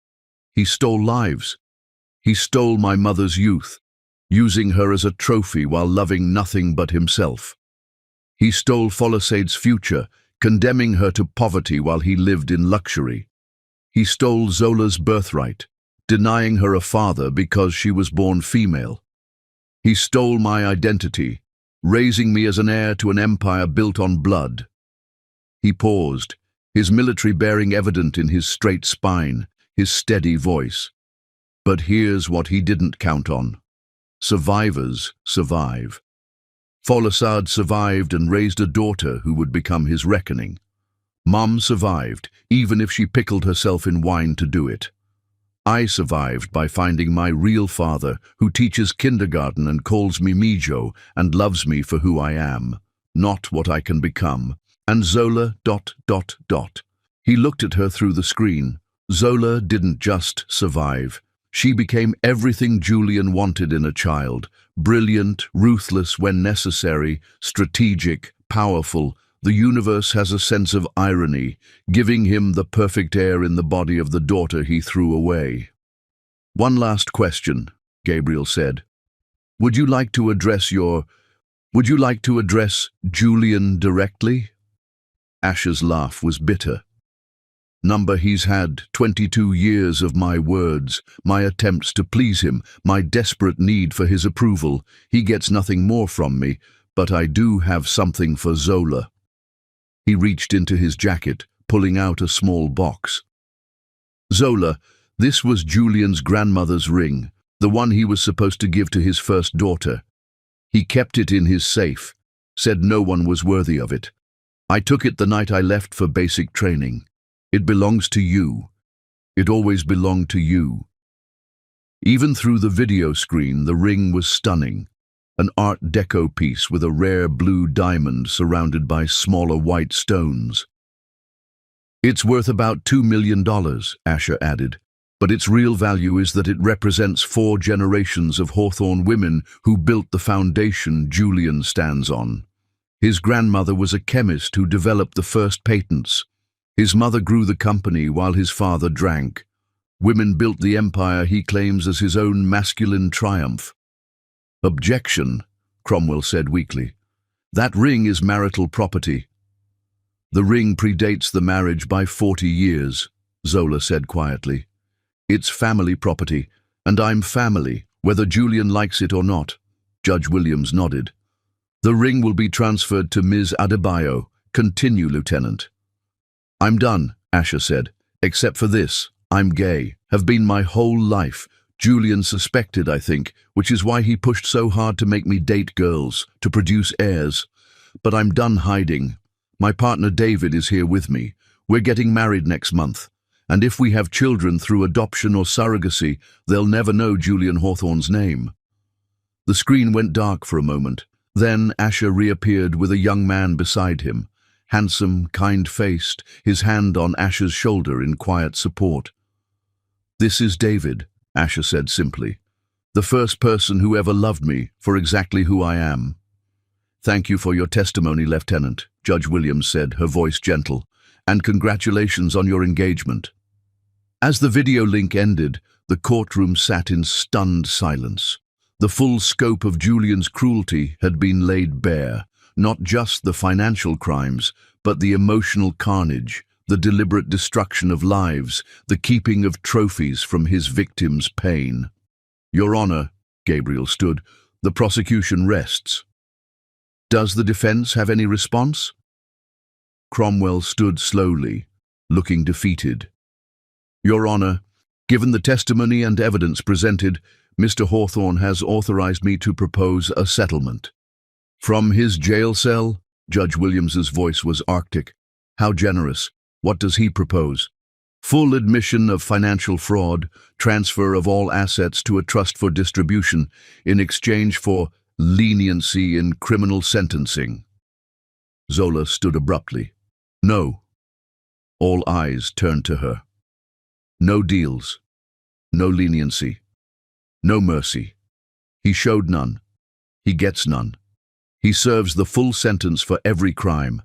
He stole lives. He stole my mother's youth, using her as a trophy while loving nothing but himself. He stole Folisade's future, condemning her to poverty while he lived in luxury. He stole Zola's birthright, denying her a father because she was born female. He stole my identity, raising me as an heir to an empire built on blood. He paused, his military bearing evident in his straight spine, his steady voice. But here's what he didn't count on. Survivors survive. Folisade survived and raised a daughter who would become his reckoning. Mom survived, even if she pickled herself in wine to do it. I survived by finding my real father, who teaches kindergarten and calls me Mijo and loves me for who I am, not what I can become. And Zola ... He looked at her through the screen. Zola didn't just survive. She became everything Julian wanted in a child: brilliant, ruthless when necessary, strategic, powerful. The universe has a sense of irony, giving him the perfect heir in the body of the daughter he threw away. "One last question," Gabriel said. Would you like to address Julian directly?" Asher's laugh was bitter. He's had 22 years of my words, my attempts to please him, my desperate need for his approval. He gets nothing more from me, but I do have something for Zola." He reached into his jacket, pulling out a small box. "Zola, this was Julian's grandmother's ring, the one he was supposed to give to his first daughter. He kept it in his safe, said no one was worthy of it. I took it the night I left for basic training. It belongs to you. It always belonged to you." Even through the video screen, the ring was stunning. An Art Deco piece with a rare blue diamond surrounded by smaller white stones. "It's worth about $2 million, Asher added, but its real value is that it represents 4 generations of Hawthorne women who built the foundation Julian stands on. His grandmother was a chemist who developed the first patents. His mother grew the company while his father drank. Women built the empire he claims as his own masculine triumph." "Objection," Cromwell said weakly. "That ring is marital property." "The ring predates the marriage by 40 years, Zola said quietly. "It's family property, and I'm family, whether Julian likes it or not." Judge Williams nodded. "The ring will be transferred to Ms. Adebayo. Continue, Lieutenant." "I'm done," Asher said. "Except for this. I'm gay. Have been my whole life. Julian suspected, I think, which is why he pushed so hard to make me date girls, to produce heirs. But I'm done hiding. My partner David is here with me. We're getting married next month. And if we have children through adoption or surrogacy, they'll never know Julian Hawthorne's name." The screen went dark for a moment. Then Asher reappeared with a young man beside him. Handsome, kind-faced, his hand on Asher's shoulder in quiet support. "This is David," Asher said simply. "The first person who ever loved me for exactly who I am." "Thank you for your testimony, Lieutenant," Judge Williams said, her voice gentle. "And congratulations on your engagement." As the video link ended, the courtroom sat in stunned silence. The full scope of Julian's cruelty had been laid bare. Not just the financial crimes, but the emotional carnage, the deliberate destruction of lives, the keeping of trophies from his victims' pain. "Your Honor," Gabriel stood, "the prosecution rests." "Does the defense have any response?" Cromwell stood slowly, looking defeated. "Your Honor, given the testimony and evidence presented, Mr. Hawthorne has authorized me to propose a settlement." "From his jail cell?" Judge Williams's voice was arctic. "How generous. What does he propose?" "Full admission of financial fraud, transfer of all assets to a trust for distribution, in exchange for leniency in criminal sentencing." Zola stood abruptly. "No." All eyes turned to her. "No deals. No leniency. No mercy. He showed none. He gets none. He serves the full sentence for every crime.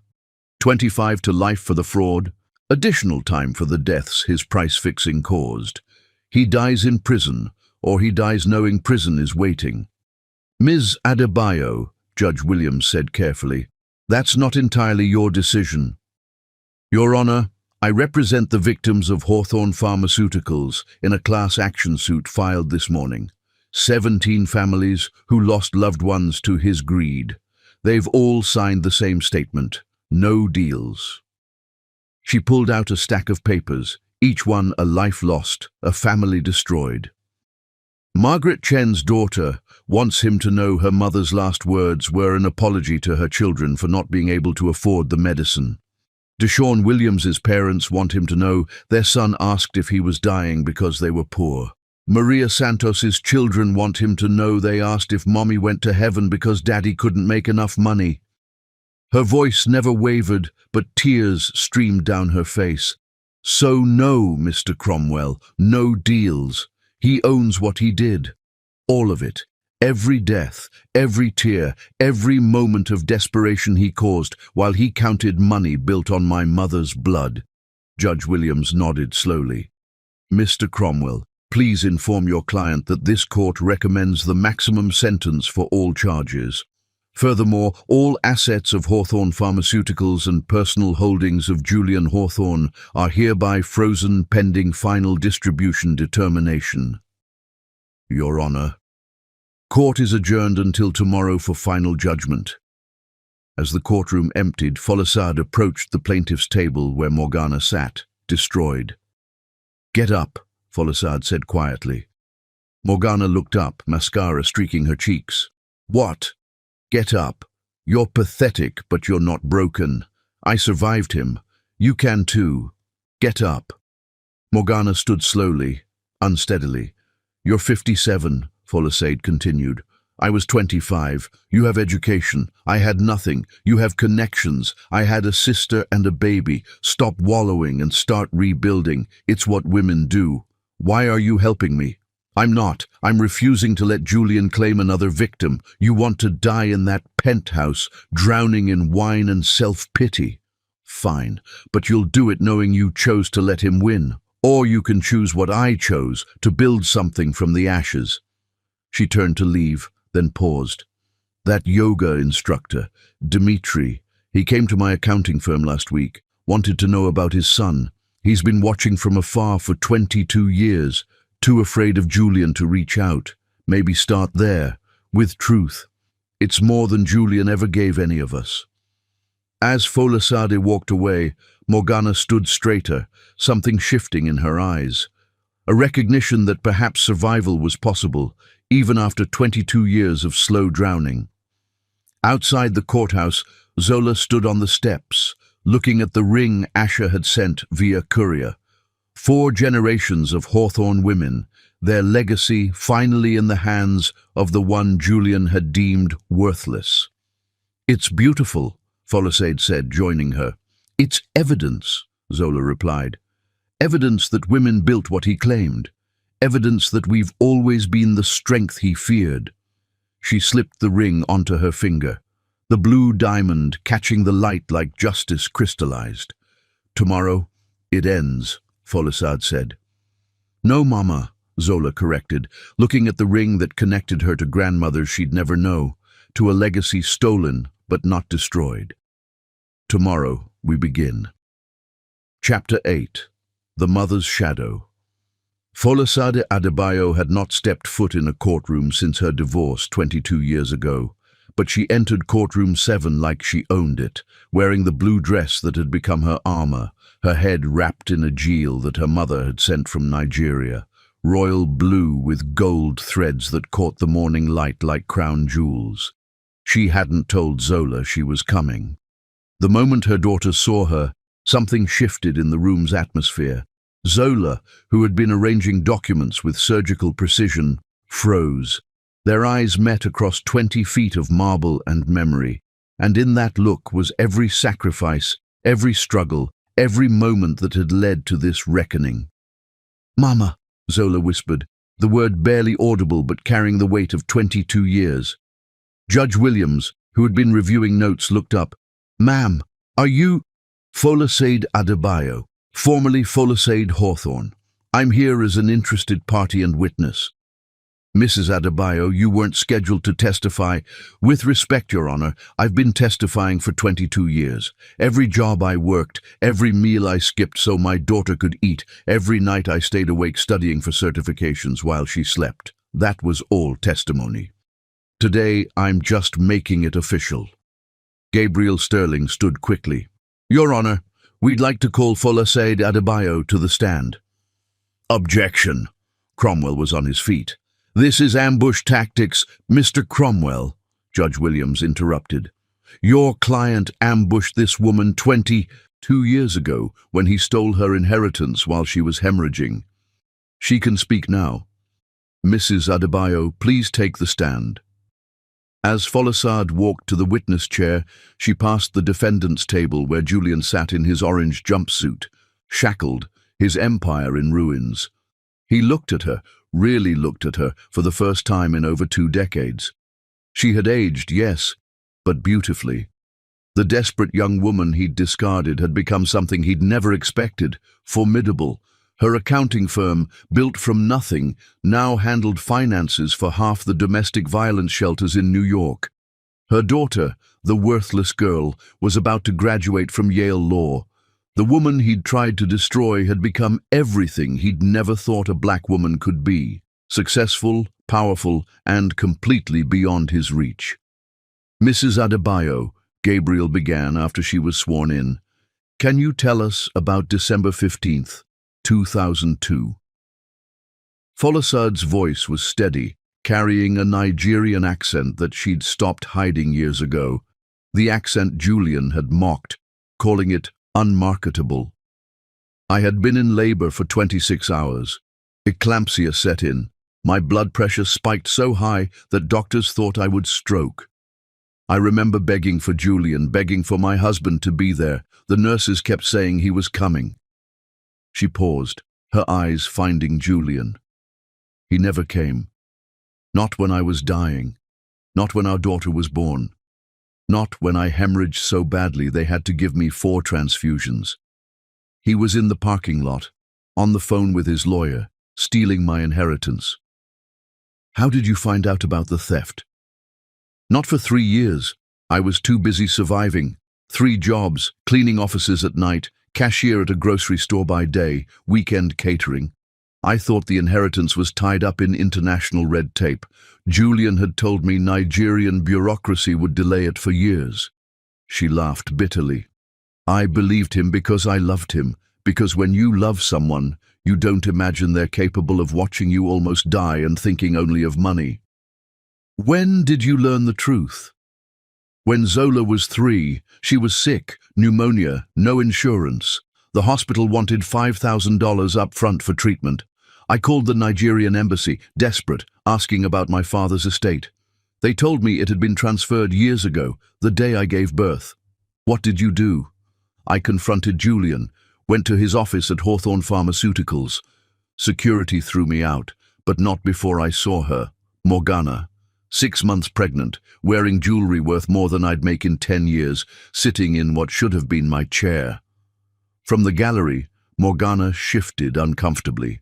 25 to life for the fraud, additional time for the deaths his price-fixing caused. He dies in prison, or he dies knowing prison is waiting." "Ms. Adebayo," Judge Williams said carefully, "that's not entirely your decision." "Your Honor, I represent the victims of Hawthorne Pharmaceuticals in a class action suit filed this morning. 17 families who lost loved ones to his greed. They've all signed the same statement: no deals." She pulled out a stack of papers, each one a life lost, a family destroyed. "Margaret Chen's daughter wants him to know her mother's last words were an apology to her children for not being able to afford the medicine. Deshaun Williams's parents want him to know their son asked if he was dying because they were poor. Maria Santos's children want him to know they asked if Mommy went to heaven because Daddy couldn't make enough money." Her voice never wavered, but tears streamed down her face. "So no, Mr. Cromwell, no deals. He owns what he did. All of it. Every death, every tear, every moment of desperation he caused while he counted money built on my mother's blood. Judge Williams nodded slowly. Mr. Cromwell, please inform your client that this court recommends the maximum sentence for all charges. Furthermore, all assets of Hawthorne Pharmaceuticals and personal holdings of Julian Hawthorne are hereby frozen pending final distribution determination. Your Honor. Court is adjourned until tomorrow for final judgment. As the courtroom emptied, Folasade approached the plaintiff's table where Morgana sat, destroyed. Get up, Folasade said quietly. Morgana looked up, mascara streaking her cheeks. What? Get up. You're pathetic, but you're not broken. I survived him. You can too. Get up. Morgana stood slowly, unsteadily. You're 57, Folasade continued. I was 25. You have education. I had nothing. You have connections. I had a sister and a baby. Stop wallowing and start rebuilding. It's what women do. Why are you helping me? I'm not. I'm refusing to let Julian claim another victim. You want to die in that penthouse, drowning in wine and self-pity. Fine, but you'll do it knowing you chose to let him win. Or you can choose what I chose, to build something from the ashes. She turned to leave, then paused. That yoga instructor, Dmitri, he came to my accounting firm last week, wanted to know about his son. He's been watching from afar for 22 years, too afraid of Julian to reach out. Maybe start there, with truth. It's more than Julian ever gave any of us. As Folasade walked away, Morgana stood straighter, something shifting in her eyes. A recognition that perhaps survival was possible, even after 22 years of slow drowning. Outside the courthouse, Zola stood on the steps, looking at the ring Asher had sent via courier. 4 generations of Hawthorne women, their legacy finally in the hands of the one Julian had deemed worthless. It's beautiful, Folasade said, joining her. It's evidence, Zola replied. Evidence that women built what he claimed. Evidence that we've always been the strength he feared. She slipped the ring onto her finger. The blue diamond, catching the light like justice, crystallized. Tomorrow, it ends, Folasade said. No, Mama, Zola corrected, looking at the ring that connected her to grandmothers she'd never know, to a legacy stolen but not destroyed. Tomorrow, we begin. Chapter 8. The Mother's Shadow. Folasade Adebayo had not stepped foot in a courtroom since her divorce 22 years ago, but she entered courtroom 7 like she owned it, wearing the blue dress that had become her armor, her head wrapped in a jewel that her mother had sent from Nigeria, royal blue with gold threads that caught the morning light like crown jewels. She hadn't told Zola she was coming. The moment her daughter saw her, something shifted in the room's atmosphere. Zola, who had been arranging documents with surgical precision, froze. Their eyes met across 20 feet of marble and memory, and in that look was every sacrifice, every struggle, every moment that had led to this reckoning. "Mama," Zola whispered, the word barely audible but carrying the weight of 22 years. Judge Williams, who had been reviewing notes, looked up. "Ma'am, are you—" "Folasade Adebayo, formerly Folasade Hawthorne. I'm here as an interested party and witness." "Mrs. Adebayo, you weren't scheduled to testify." "With respect, Your Honor, I've been testifying for 22 years. Every job I worked, every meal I skipped so my daughter could eat, every night I stayed awake studying for certifications while she slept. That was all testimony. Today, I'm just making it official." Gabriel Sterling stood quickly. "Your Honor, we'd like to call Folasade Adebayo to the stand." "Objection." Cromwell was on his feet. "This is ambush tactics, Mr. Cromwell," Judge Williams interrupted. "Your client ambushed this woman 22 years ago when he stole her inheritance while she was hemorrhaging. She can speak now. Mrs. Adebayo, please take the stand." As Folasade walked to the witness chair, she passed the defendant's table where Julian sat in his orange jumpsuit, shackled, his empire in ruins. He looked at her, really looked at her for the first time in over 2 decades. She had aged, yes, but beautifully. The desperate young woman he'd discarded had become something he'd never expected, formidable. Her accounting firm, built from nothing, now handled finances for half the domestic violence shelters in New York. Her daughter, the worthless girl, was about to graduate from Yale Law. The woman he'd tried to destroy had become everything he'd never thought a black woman could be: successful, powerful, and completely beyond his reach. "Mrs. Adebayo," Gabriel began after she was sworn in, "can you tell us about December 15th, 2002? Folasad's voice was steady, carrying a Nigerian accent that she'd stopped hiding years ago. The accent Julian had mocked, calling it unmarketable. "I had been in labor for 26 hours. Eclampsia set in. My blood pressure spiked so high that doctors thought I would stroke. I remember begging for Julian, begging for my husband to be there. The nurses kept saying he was coming." She paused, her eyes finding Julian. "He never came. Not when I was dying. Not when our daughter was born. Not when I hemorrhaged so badly they had to give me 4 transfusions. He was in the parking lot, on the phone with his lawyer, stealing my inheritance." "How did you find out about the theft?" "Not for 3 years. I was too busy surviving. 3 jobs, cleaning offices at night, cashier at a grocery store by day, weekend catering. I thought the inheritance was tied up in international red tape. Julian had told me Nigerian bureaucracy would delay it for years." She laughed bitterly. "I believed him because I loved him, because when you love someone, you don't imagine they're capable of watching you almost die and thinking only of money." "When did you learn the truth?" "When Zola was 3, she was sick, pneumonia, no insurance. The hospital wanted $5,000 up front for treatment. I called the Nigerian embassy, desperate, asking about my father's estate. They told me it had been transferred years ago, the day I gave birth. What did you do?" "I confronted Julian, went to his office at Hawthorne Pharmaceuticals. Security threw me out, but not before I saw her, Morgana. 6 months pregnant, wearing jewelry worth more than I'd make in 10 years, sitting in what should have been my chair." From the gallery, Morgana shifted uncomfortably.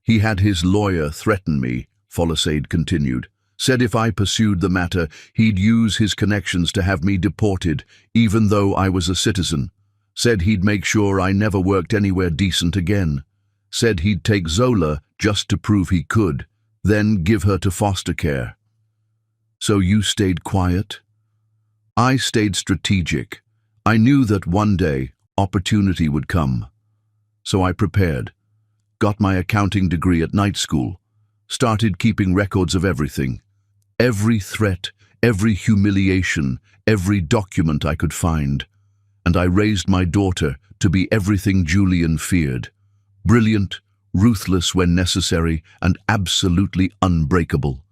"He had his lawyer threaten me," Folasade continued. "Said if I pursued the matter, he'd use his connections to have me deported, even though I was a citizen. Said he'd make sure I never worked anywhere decent again. Said he'd take Zola just to prove he could, then give her to foster care." "So you stayed quiet?" "I stayed strategic. I knew that one day opportunity would come. So I prepared. Got my accounting degree at night school. Started keeping records of everything. Every threat, every humiliation, every document I could find. And I raised my daughter to be everything Julian feared. Brilliant, ruthless when necessary, and absolutely unbreakable."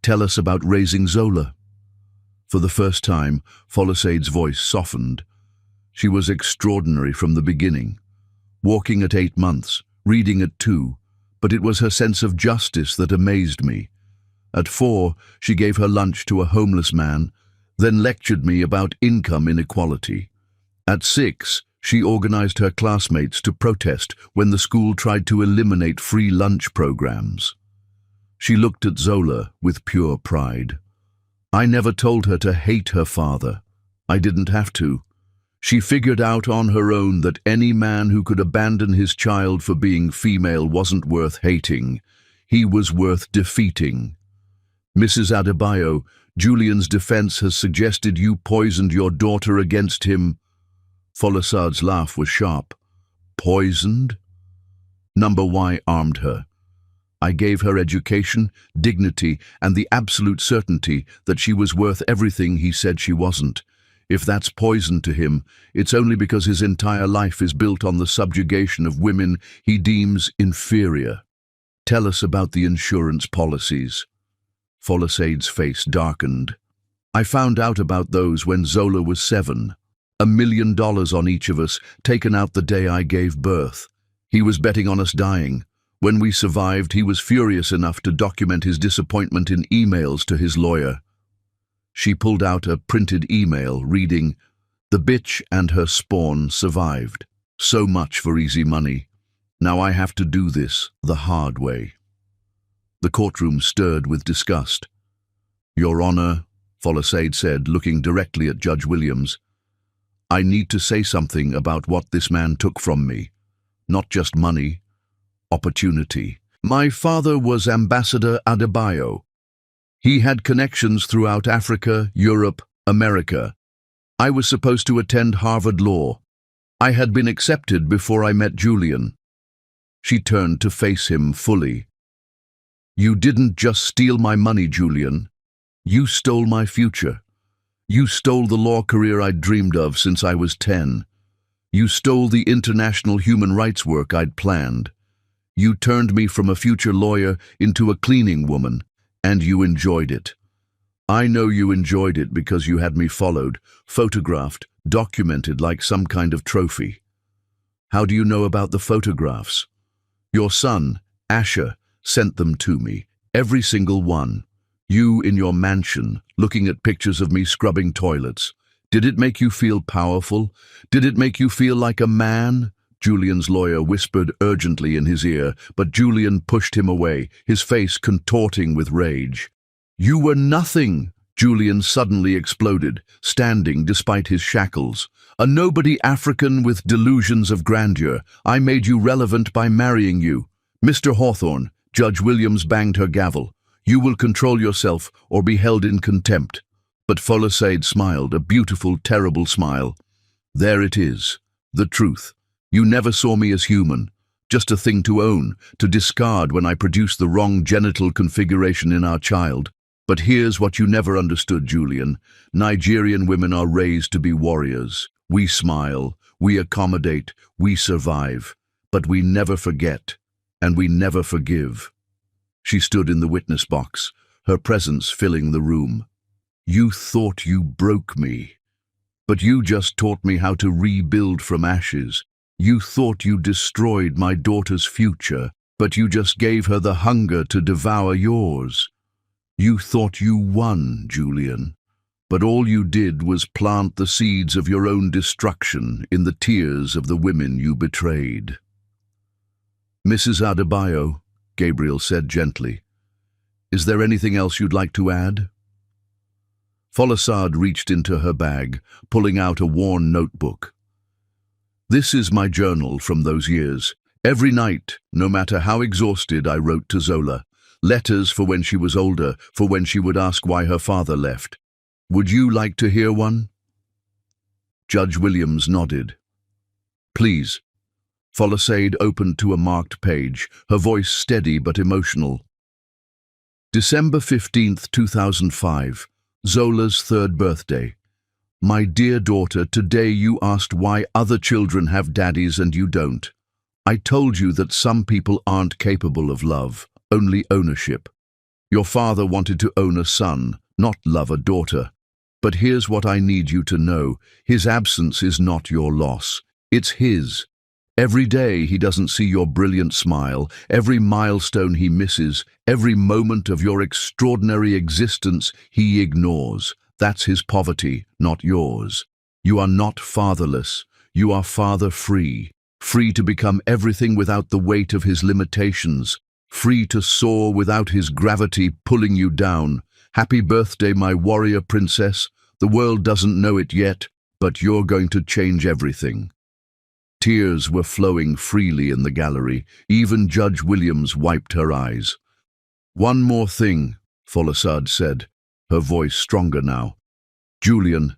"Tell us about raising Zola." For the first time, Folasade's voice softened. She was extraordinary from the beginning. Walking at 8 months, reading at 2, but it was her sense of justice that amazed me. At 4, she gave her lunch to a homeless man, then lectured me about income inequality. At 6, she organized her classmates to protest when the school tried to eliminate free lunch programs. She looked at Zola with pure pride. I never told her to hate her father. I didn't have to. She figured out on her own that any man who could abandon his child for being female wasn't worth hating. He was worth defeating. "Mrs. Adebayo, Julian's defense has suggested you poisoned your daughter against him." Folasade's laugh was sharp. "Poisoned?" Number Y armed her. I gave her education, dignity, and the absolute certainty that she was worth everything he said she wasn't. If that's poison to him, it's only because his entire life is built on the subjugation of women he deems inferior. "Tell us about the insurance policies." Folasade's face darkened. "I found out about those when Zola was 7. $1 million on each of us, taken out the day I gave birth. He was betting on us dying. When we survived, he was furious enough to document his disappointment in emails to his lawyer. She pulled out a printed email reading, "The bitch and her spawn survived. So much for easy money. Now I have to do this the hard way." The courtroom stirred with disgust. "Your Honor," Folasade said, looking directly at Judge Williams, "I need to say something about what this man took from me. Not just money, opportunity. My father was Ambassador Adebayo. He had connections throughout Africa, Europe, America. I was supposed to attend Harvard Law. I had been accepted before I met Julian." She turned to face him fully. "You didn't just steal my money, Julian. You stole my future. You stole the law career I'd dreamed of since I was 10. You stole the international human rights work I'd planned. You turned me from a future lawyer into a cleaning woman, and you enjoyed it. I know you enjoyed it because you had me followed, photographed, documented like some kind of trophy. How do you know about the photographs? Your son, Asher, sent them to me, every single one. You in your mansion, looking at pictures of me scrubbing toilets. Did it make you feel powerful? Did it make you feel like a man?" Julian's lawyer whispered urgently in his ear, but Julian pushed him away, his face contorting with rage. "You were nothing," Julian suddenly exploded, standing despite his shackles. "A nobody African with delusions of grandeur. I made you relevant by marrying you. Mr. Hawthorne," Judge Williams banged her gavel, "you will control yourself or be held in contempt." But Folasade smiled, a beautiful, terrible smile. "There it is, the truth. You never saw me as human, just a thing to own, to discard when I produced the wrong genital configuration in our child. But here's what you never understood, Julian. Nigerian women are raised to be warriors. We smile, we accommodate, we survive. But we never forget, and we never forgive." She stood in the witness box, her presence filling the room. "You thought you broke me, but you just taught me how to rebuild from ashes. You thought you destroyed my daughter's future, but you just gave her the hunger to devour yours. You thought you won, Julian, but all you did was plant the seeds of your own destruction in the tears of the women you betrayed." "Mrs. Adebayo," Gabriel said gently, "is there anything else you'd like to add?" Folasade reached into her bag, pulling out a worn notebook. "This is my journal from those years. Every night, no matter how exhausted, I wrote to Zola. Letters for when she was older, for when she would ask why her father left. Would you like to hear one?" Judge Williams nodded. "Please." Folasade opened to a marked page, her voice steady but emotional. "December 15th, 2005, Zola's 3rd birthday. My dear daughter, today you asked why other children have daddies and you don't. I told you that some people aren't capable of love, only ownership. Your father wanted to own a son, not love a daughter. But here's what I need you to know. His absence is not your loss. It's his. Every day he doesn't see your brilliant smile, every milestone he misses, every moment of your extraordinary existence he ignores. That's his poverty, not yours. You are not fatherless. You are father-free. Free to become everything without the weight of his limitations. Free to soar without his gravity pulling you down. Happy birthday, my warrior princess. The world doesn't know it yet, but you're going to change everything." Tears were flowing freely in the gallery. Even Judge Williams wiped her eyes. "One more thing," Folasade said, her voice stronger now. "Julian,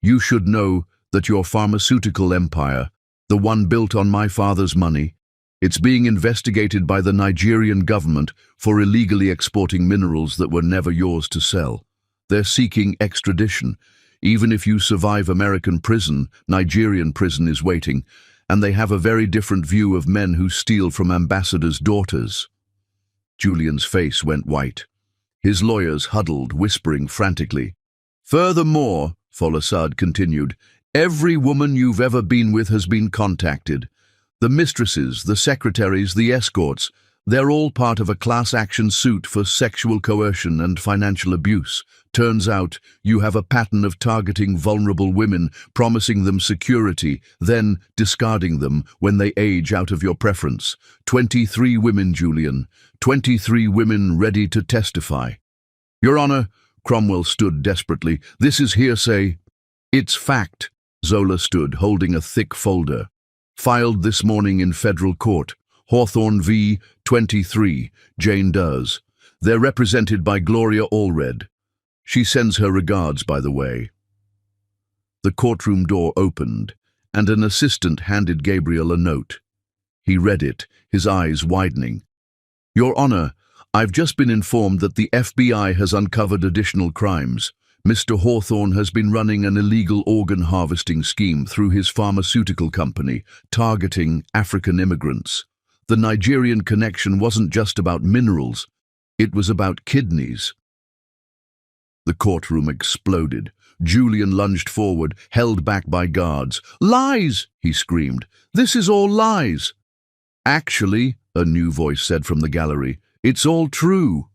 you should know that your pharmaceutical empire, the one built on my father's money, it's being investigated by the Nigerian government for illegally exporting minerals that were never yours to sell. They're seeking extradition. Even if you survive American prison, Nigerian prison is waiting, and they have a very different view of men who steal from ambassadors' daughters." Julian's face went white. His lawyers huddled, whispering frantically. "Furthermore," Folasade continued, "every woman you've ever been with has been contacted. The mistresses, the secretaries, the escorts, They're all part of a class action suit for sexual coercion and financial abuse. Turns out you have a pattern of targeting vulnerable women, promising them security, then discarding them when they age out of your preference. 23 women, Julian. 23 women ready to testify. Your Honor, Cromwell stood desperately. This is hearsay. It's fact. Zola stood, holding a thick folder. Filed this morning in federal court. Hawthorne v. 23, Jane Does. They're represented by Gloria Allred. She sends her regards, by the way. The courtroom door opened, and an assistant handed Gabriel a note. He read it, his eyes widening. Your Honor, I've just been informed that the FBI has uncovered additional crimes. Mr. Hawthorne has been running an illegal organ harvesting scheme through his pharmaceutical company, targeting African immigrants. The Nigerian connection wasn't just about minerals, it was about kidneys. The courtroom exploded. Julian lunged forward, held back by guards. Lies, he screamed. This is all lies. Actually, a new voice said from the gallery, it's all true.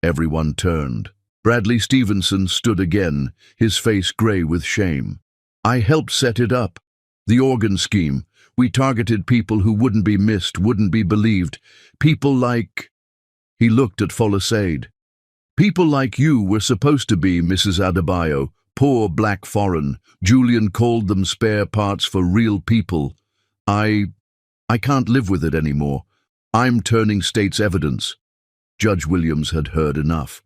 Everyone turned. Bradley Stevenson stood again, his face grey with shame. I helped set it up. The organ scheme. We targeted people who wouldn't be missed, wouldn't be believed. People like... He looked at Folasade. People like you were supposed to be, Mrs. Adebayo, poor black foreign. Julian called them spare parts for real people. I can't live with it anymore. I'm turning state's evidence. Judge Williams had heard enough.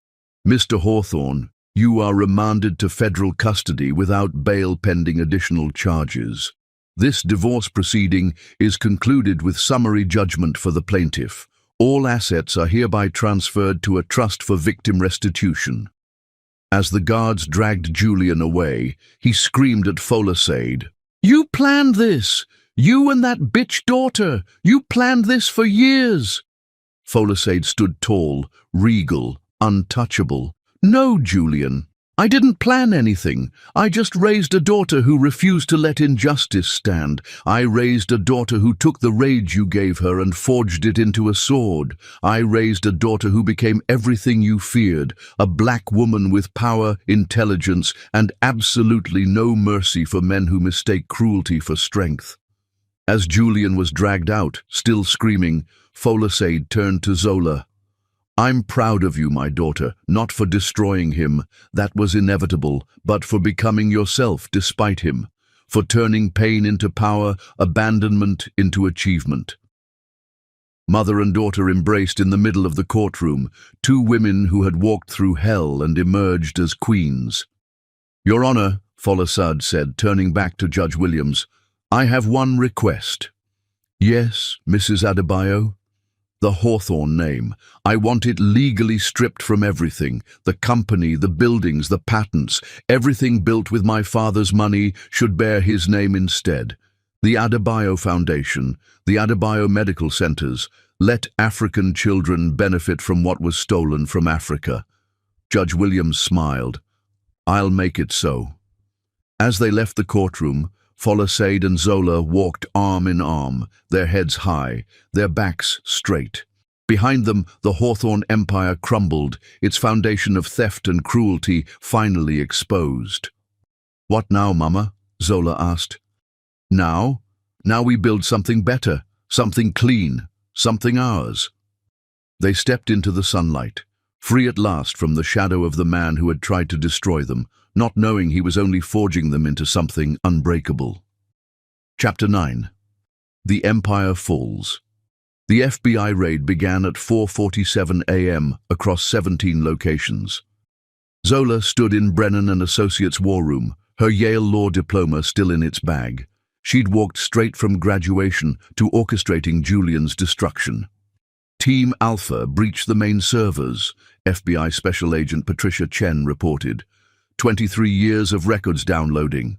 Mr. Hawthorne, you are remanded to federal custody without bail pending additional charges. This divorce proceeding is concluded with summary judgment for the plaintiff. All assets are hereby transferred to a trust for victim restitution. As the guards dragged Julian away, he screamed at Folasade. You planned this! You and that bitch daughter! You planned this for years! Folasade stood tall, regal, untouchable. No, Julian. I didn't plan anything. I just raised a daughter who refused to let injustice stand. I raised a daughter who took the rage you gave her and forged it into a sword. I raised a daughter who became everything you feared, a black woman with power, intelligence, and absolutely no mercy for men who mistake cruelty for strength. As Julian was dragged out, still screaming, Folasade turned to Zola. I'm proud of you, my daughter, not for destroying him, that was inevitable, but for becoming yourself despite him, for turning pain into power, abandonment into achievement. Mother and daughter embraced in the middle of the courtroom, two women who had walked through hell and emerged as queens. Your Honor, Folasade said, turning back to Judge Williams, I have one request. Yes, Mrs. Adebayo? The Hawthorne name. I want it legally stripped from everything. The company, the buildings, the patents, everything built with my father's money should bear his name instead. The Adebayo Foundation, the Adebayo Medical Centers, let African children benefit from what was stolen from Africa. Judge Williams smiled. I'll make it so. As they left the courtroom, Folasade and Zola walked arm in arm, their heads high, their backs straight. Behind them, the Hawthorne empire crumbled, its foundation of theft and cruelty finally exposed. What now, Mama? Zola asked. Now? Now we build something better, something clean, something ours. They stepped into the sunlight, free at last from the shadow of the man who had tried to destroy them, not knowing he was only forging them into something unbreakable. Chapter 9. The Empire Falls. The FBI raid began at 4:47 a.m. across 17 locations. Zola stood in Brennan and Associates' war room, her Yale law diploma still in its bag. She'd walked straight from graduation to orchestrating Julian's destruction. Team Alpha breached the main servers, FBI Special Agent Patricia Chen reported. 23 years of records downloading.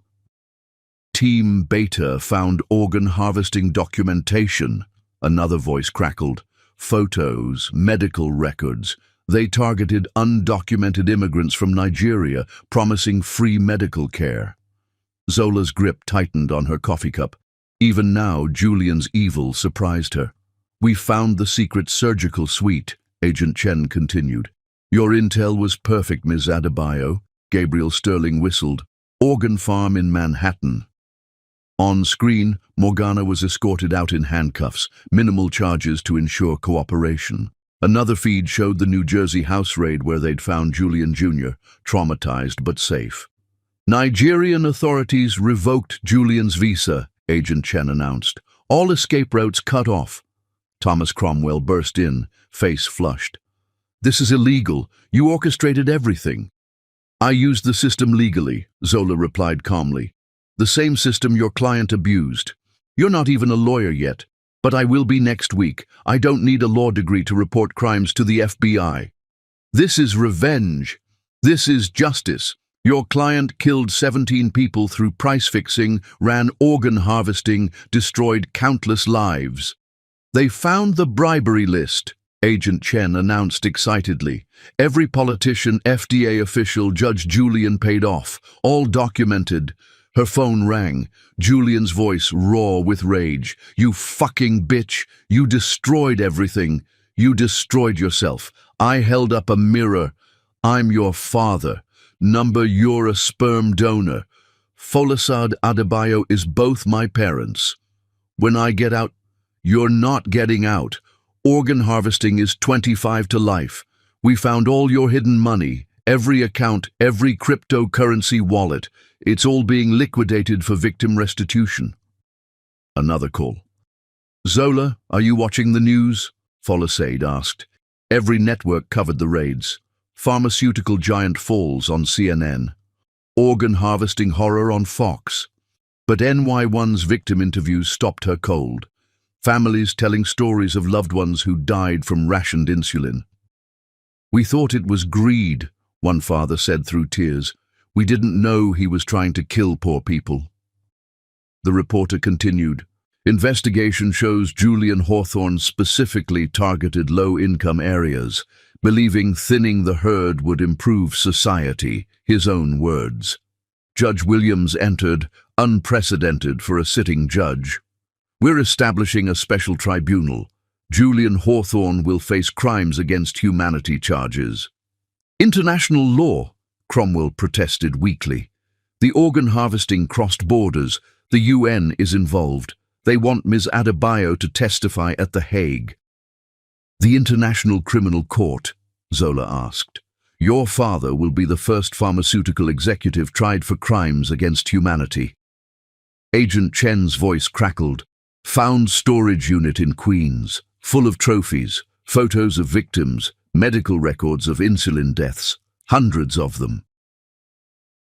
Team Beta found organ harvesting documentation, another voice crackled. Photos, medical records. They targeted undocumented immigrants from Nigeria, promising free medical care. Zola's grip tightened on her coffee cup. Even now, Julian's evil surprised her. We found the secret surgical suite, Agent Chen continued. Your intel was perfect, Ms. Adebayo. Gabriel Sterling whistled. Organ farm in Manhattan. On screen, Morgana was escorted out in handcuffs, minimal charges to ensure cooperation. Another feed showed the New Jersey house raid where they'd found Julian Jr., traumatized but safe. Nigerian authorities revoked Julian's visa, Agent Chen announced. All escape routes cut off. Thomas Cromwell burst in, face flushed. This is illegal. You orchestrated everything. I used the system legally, Zola replied calmly. The same system your client abused. You're not even a lawyer yet, but I will be next week. I don't need a law degree to report crimes to the FBI. This is revenge. This is justice. Your client killed 17 people through price fixing, ran organ harvesting, destroyed countless lives. They found the bribery list, Agent Chen announced excitedly. Every politician, FDA official, Judge Julian paid off, all documented. Her phone rang, Julian's voice raw with rage. You fucking bitch, you destroyed everything. You destroyed yourself. I held up a mirror. I'm your father. Number, you're a sperm donor. Folasade Adebayo is both my parents. When I get out, you're not getting out. Organ harvesting is 25 to life. We found all your hidden money, every account, every cryptocurrency wallet. It's all being liquidated for victim restitution. Another call. Zola, are you watching the news? Folasade asked. Every network covered the raids. Pharmaceutical giant falls on CNN. Organ harvesting horror on Fox. But NY1's victim interviews stopped her cold. Families telling stories of loved ones who died from rationed insulin. We thought it was greed, one father said through tears. We didn't know he was trying to kill poor people. The reporter continued. Investigation shows Julian Hawthorne specifically targeted low-income areas, believing thinning the herd would improve society, his own words. Judge Williams entered, unprecedented for a sitting judge. We're establishing a special tribunal. Julian Hawthorne will face crimes against humanity charges. International law, Cromwell protested weakly. The organ harvesting crossed borders. The UN is involved. They want Ms. Adebayo to testify at The Hague. The International Criminal Court, Zola asked. Your father will be the first pharmaceutical executive tried for crimes against humanity. Agent Chen's voice crackled. Found storage unit in Queens, full of trophies, photos of victims, medical records of insulin deaths, hundreds of them.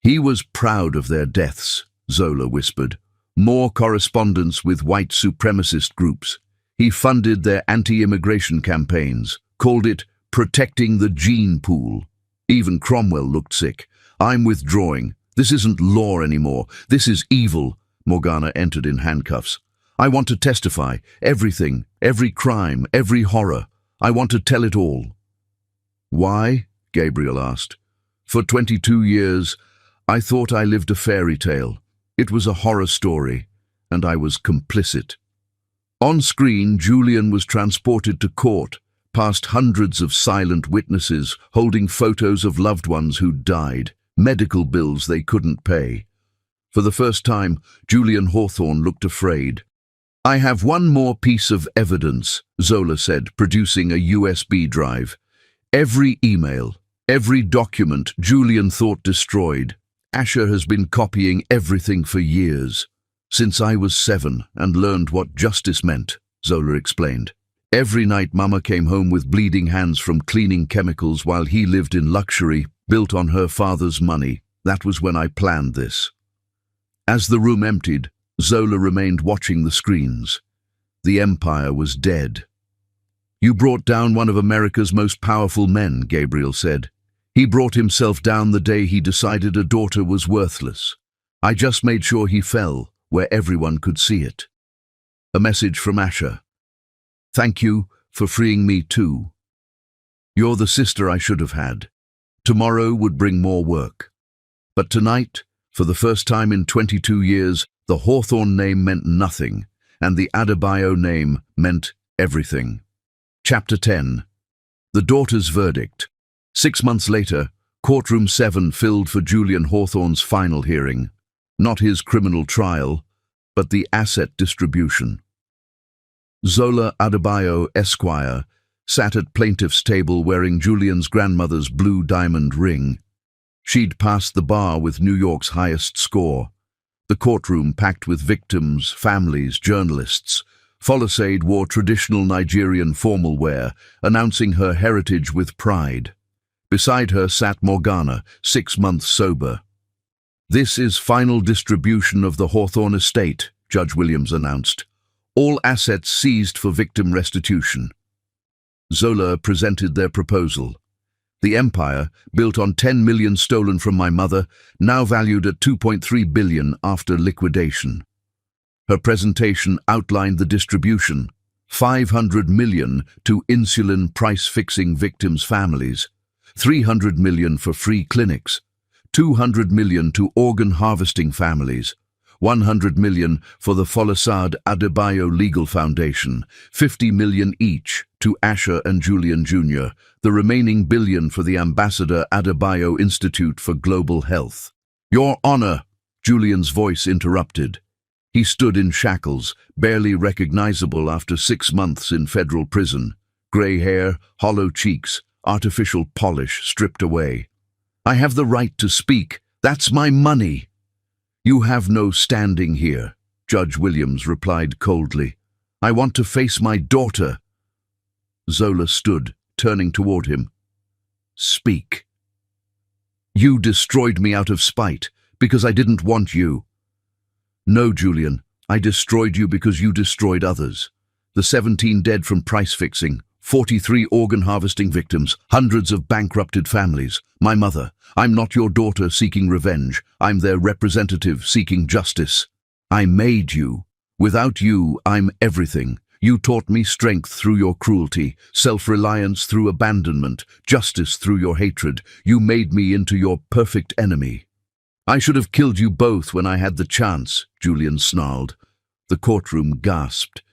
He was proud of their deaths, Zola whispered. More correspondence with white supremacist groups. He funded their anti-immigration campaigns, called it protecting the gene pool. Even Cromwell looked sick. I'm withdrawing. This isn't law anymore. This is evil. Morgana entered in handcuffs. I want to testify. Everything, every crime, every horror. I want to tell it all. Why? Gabriel asked. For 22 years, I thought I lived a fairy tale. It was a horror story, and I was complicit. On screen, Julian was transported to court, past hundreds of silent witnesses holding photos of loved ones who'd died, medical bills they couldn't pay. For the first time, Julian Hawthorne looked afraid. I have one more piece of evidence, Zola said, producing a USB drive. Every email, every document Julian thought destroyed. Asher has been copying everything for years. Since I was 7 and learned what justice meant, Zola explained. Every night Mama came home with bleeding hands from cleaning chemicals while he lived in luxury, built on her father's money. That was when I planned this. As the room emptied, Zola remained watching the screens. The empire was dead. You brought down one of America's most powerful men, Gabriel said. He brought himself down the day he decided a daughter was worthless. I just made sure he fell where everyone could see it. A message from Asher. Thank you for freeing me too. You're the sister I should have had. Tomorrow would bring more work. But tonight, for the first time in 22 years, the Hawthorne name meant nothing, and the Adebayo name meant Everything. Chapter 10. The Daughter's Verdict. 6 months later, Courtroom 7 filled for Julian Hawthorne's final hearing. Not his criminal trial, but the asset distribution. Zola Adebayo, Esquire, sat at plaintiff's table wearing Julian's grandmother's blue diamond ring. She'd passed the bar with New York's highest score. The courtroom packed with victims, families, journalists. Folasade wore traditional Nigerian formal wear, announcing her heritage with pride. Beside her sat Morgana, 6 months sober. "This is final distribution of the Hawthorne estate," Judge Williams announced. "All assets seized for victim restitution." Zola presented their proposal. The empire, built on 10 million stolen from my mother, now valued at 2.3 billion after liquidation. Her presentation outlined the distribution: 500 million to insulin price-fixing victims' families, 300 million for free clinics, 200 million to organ harvesting families, 100 million for the Folasade Adebayo Legal Foundation, 50 million each to Asher and Julian Jr., the remaining billion for the Ambassador Adebayo Institute for Global Health. "Your Honor," Julian's voice interrupted. He stood in shackles, barely recognizable after 6 months in federal prison. Grey hair, hollow cheeks, artificial polish stripped away. "I have the right to speak. That's my money." "You have no standing here," Judge Williams replied coldly. "I want to face my daughter." Zola stood, turning toward him. "Speak." "You destroyed me out of spite, because I didn't want you." "No, Julian, I destroyed you because you destroyed others. The 17 dead from price fixing, 43 organ harvesting victims, hundreds of bankrupted families. My mother. I'm not your daughter seeking revenge. I'm their representative seeking justice. I made you. Without you, I'm everything. You taught me strength through your cruelty, self-reliance through abandonment, justice through your hatred. You made me into your perfect enemy." "I should have killed you both when I had the chance," Julian snarled. The courtroom gasped.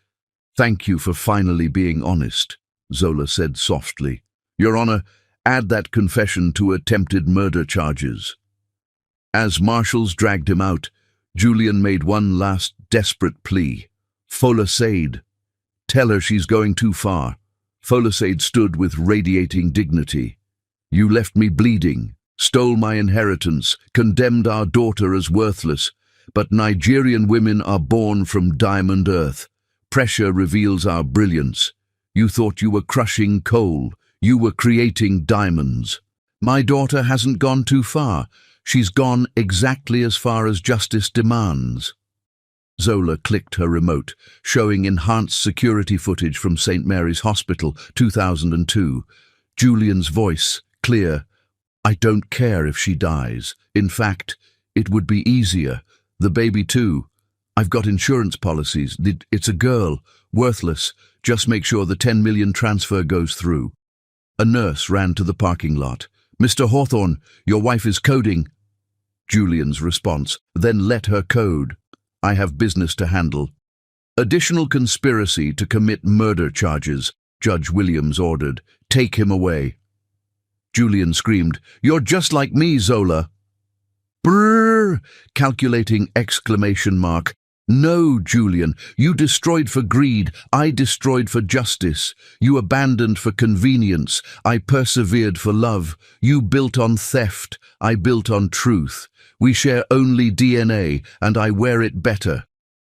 "Thank you for finally being honest," Zola said softly. "Your Honor, add that confession to attempted murder charges." As marshals dragged him out, Julian made one last desperate plea. "Folasade. Tell her she's going too far." Folasade stood with radiating dignity. "You left me bleeding, stole my inheritance, condemned our daughter as worthless. But Nigerian women are born from diamond earth. Pressure reveals our brilliance. You thought you were crushing coal. You were creating diamonds. My daughter hasn't gone too far. She's gone exactly as far as justice demands." Zola clicked her remote, showing enhanced security footage from St. Mary's Hospital, 2002. Julian's voice, clear. "I don't care if she dies. In fact, it would be easier. The baby too. I've got insurance policies. It's a girl. Worthless. Just make sure the 10 million transfer goes through." A nurse ran to the parking lot. "Mr. Hawthorne, your wife is coding." Julian's response, "Then let her code. I have business to handle." "Additional conspiracy to commit murder charges," Judge Williams ordered. "Take him away." Julian screamed, "You're just like me, Zola." "Brrr!" Calculating exclamation mark. "No, Julian, you destroyed for greed, I destroyed for justice. You abandoned for convenience, I persevered for love. You built on theft, I built on truth. We share only DNA, and I wear it better."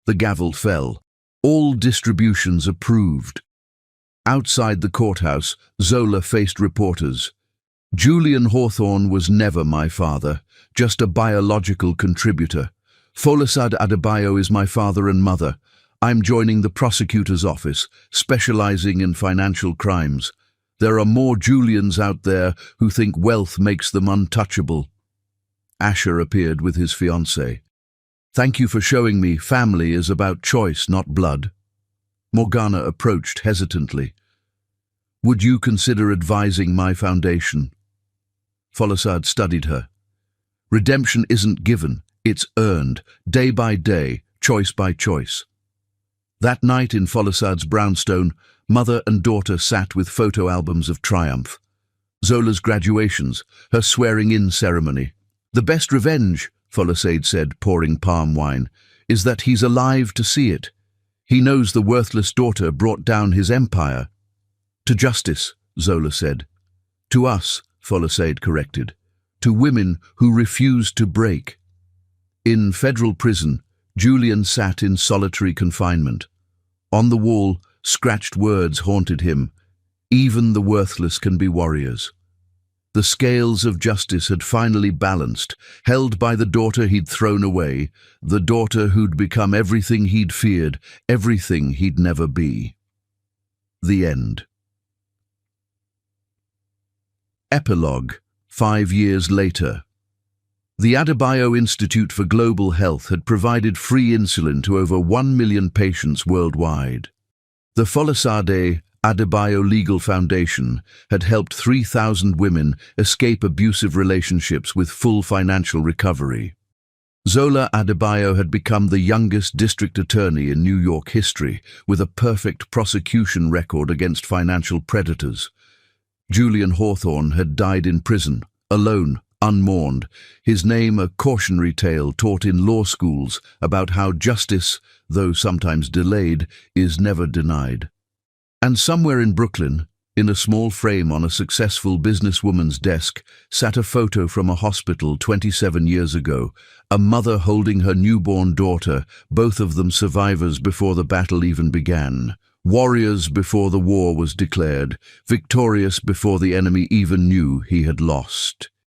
The gavel fell. All distributions approved. Outside the courthouse, Zola faced reporters. "Julian Hawthorne was never my father, just a biological contributor. Folasade Adebayo is my father and mother. I'm joining the prosecutor's office, specializing in financial crimes. There are more Julians out there who think wealth makes them untouchable." Asher appeared with his fiancée. "Thank you for showing me family is about choice, not blood." Morgana approached hesitantly. "Would you consider advising my foundation?" Folasade studied her. "Redemption isn't given, it's earned, day by day, choice by choice." That night in Folasade's brownstone, Mother and daughter sat with photo albums of triumph. Zola's graduations, her swearing-in ceremony. "The best revenge," Folasade said, pouring palm wine, "is that he's alive to see it. He knows the worthless daughter brought down his empire." "To justice," Zola said. "To us," Folasade corrected. "To women who refuse to break." In federal prison, Julian sat in solitary confinement. On the wall, scratched words haunted him. "Even the worthless can be warriors." The scales of justice had finally balanced, held by the daughter he'd thrown away, the daughter who'd become everything he'd feared, everything he'd never be. The end. Epilogue, 5 years later. The Adebayo Institute for Global Health had provided free insulin to over 1 million patients worldwide. The Folasade Adebayo Legal Foundation had helped 3,000 women escape abusive relationships with full financial recovery. Zola Adebayo had become the youngest district attorney in New York history, with a perfect prosecution record against financial predators. Julian Hawthorne had died in prison, alone, unmourned, his name a cautionary tale taught in law schools about how justice, though sometimes delayed, is never denied. And somewhere in Brooklyn, in a small frame on a successful businesswoman's desk, sat a photo from a hospital 27 years ago, a mother holding her newborn daughter, both of them survivors before the battle even began. Warriors before the war was declared, victorious before the enemy even knew he had lost.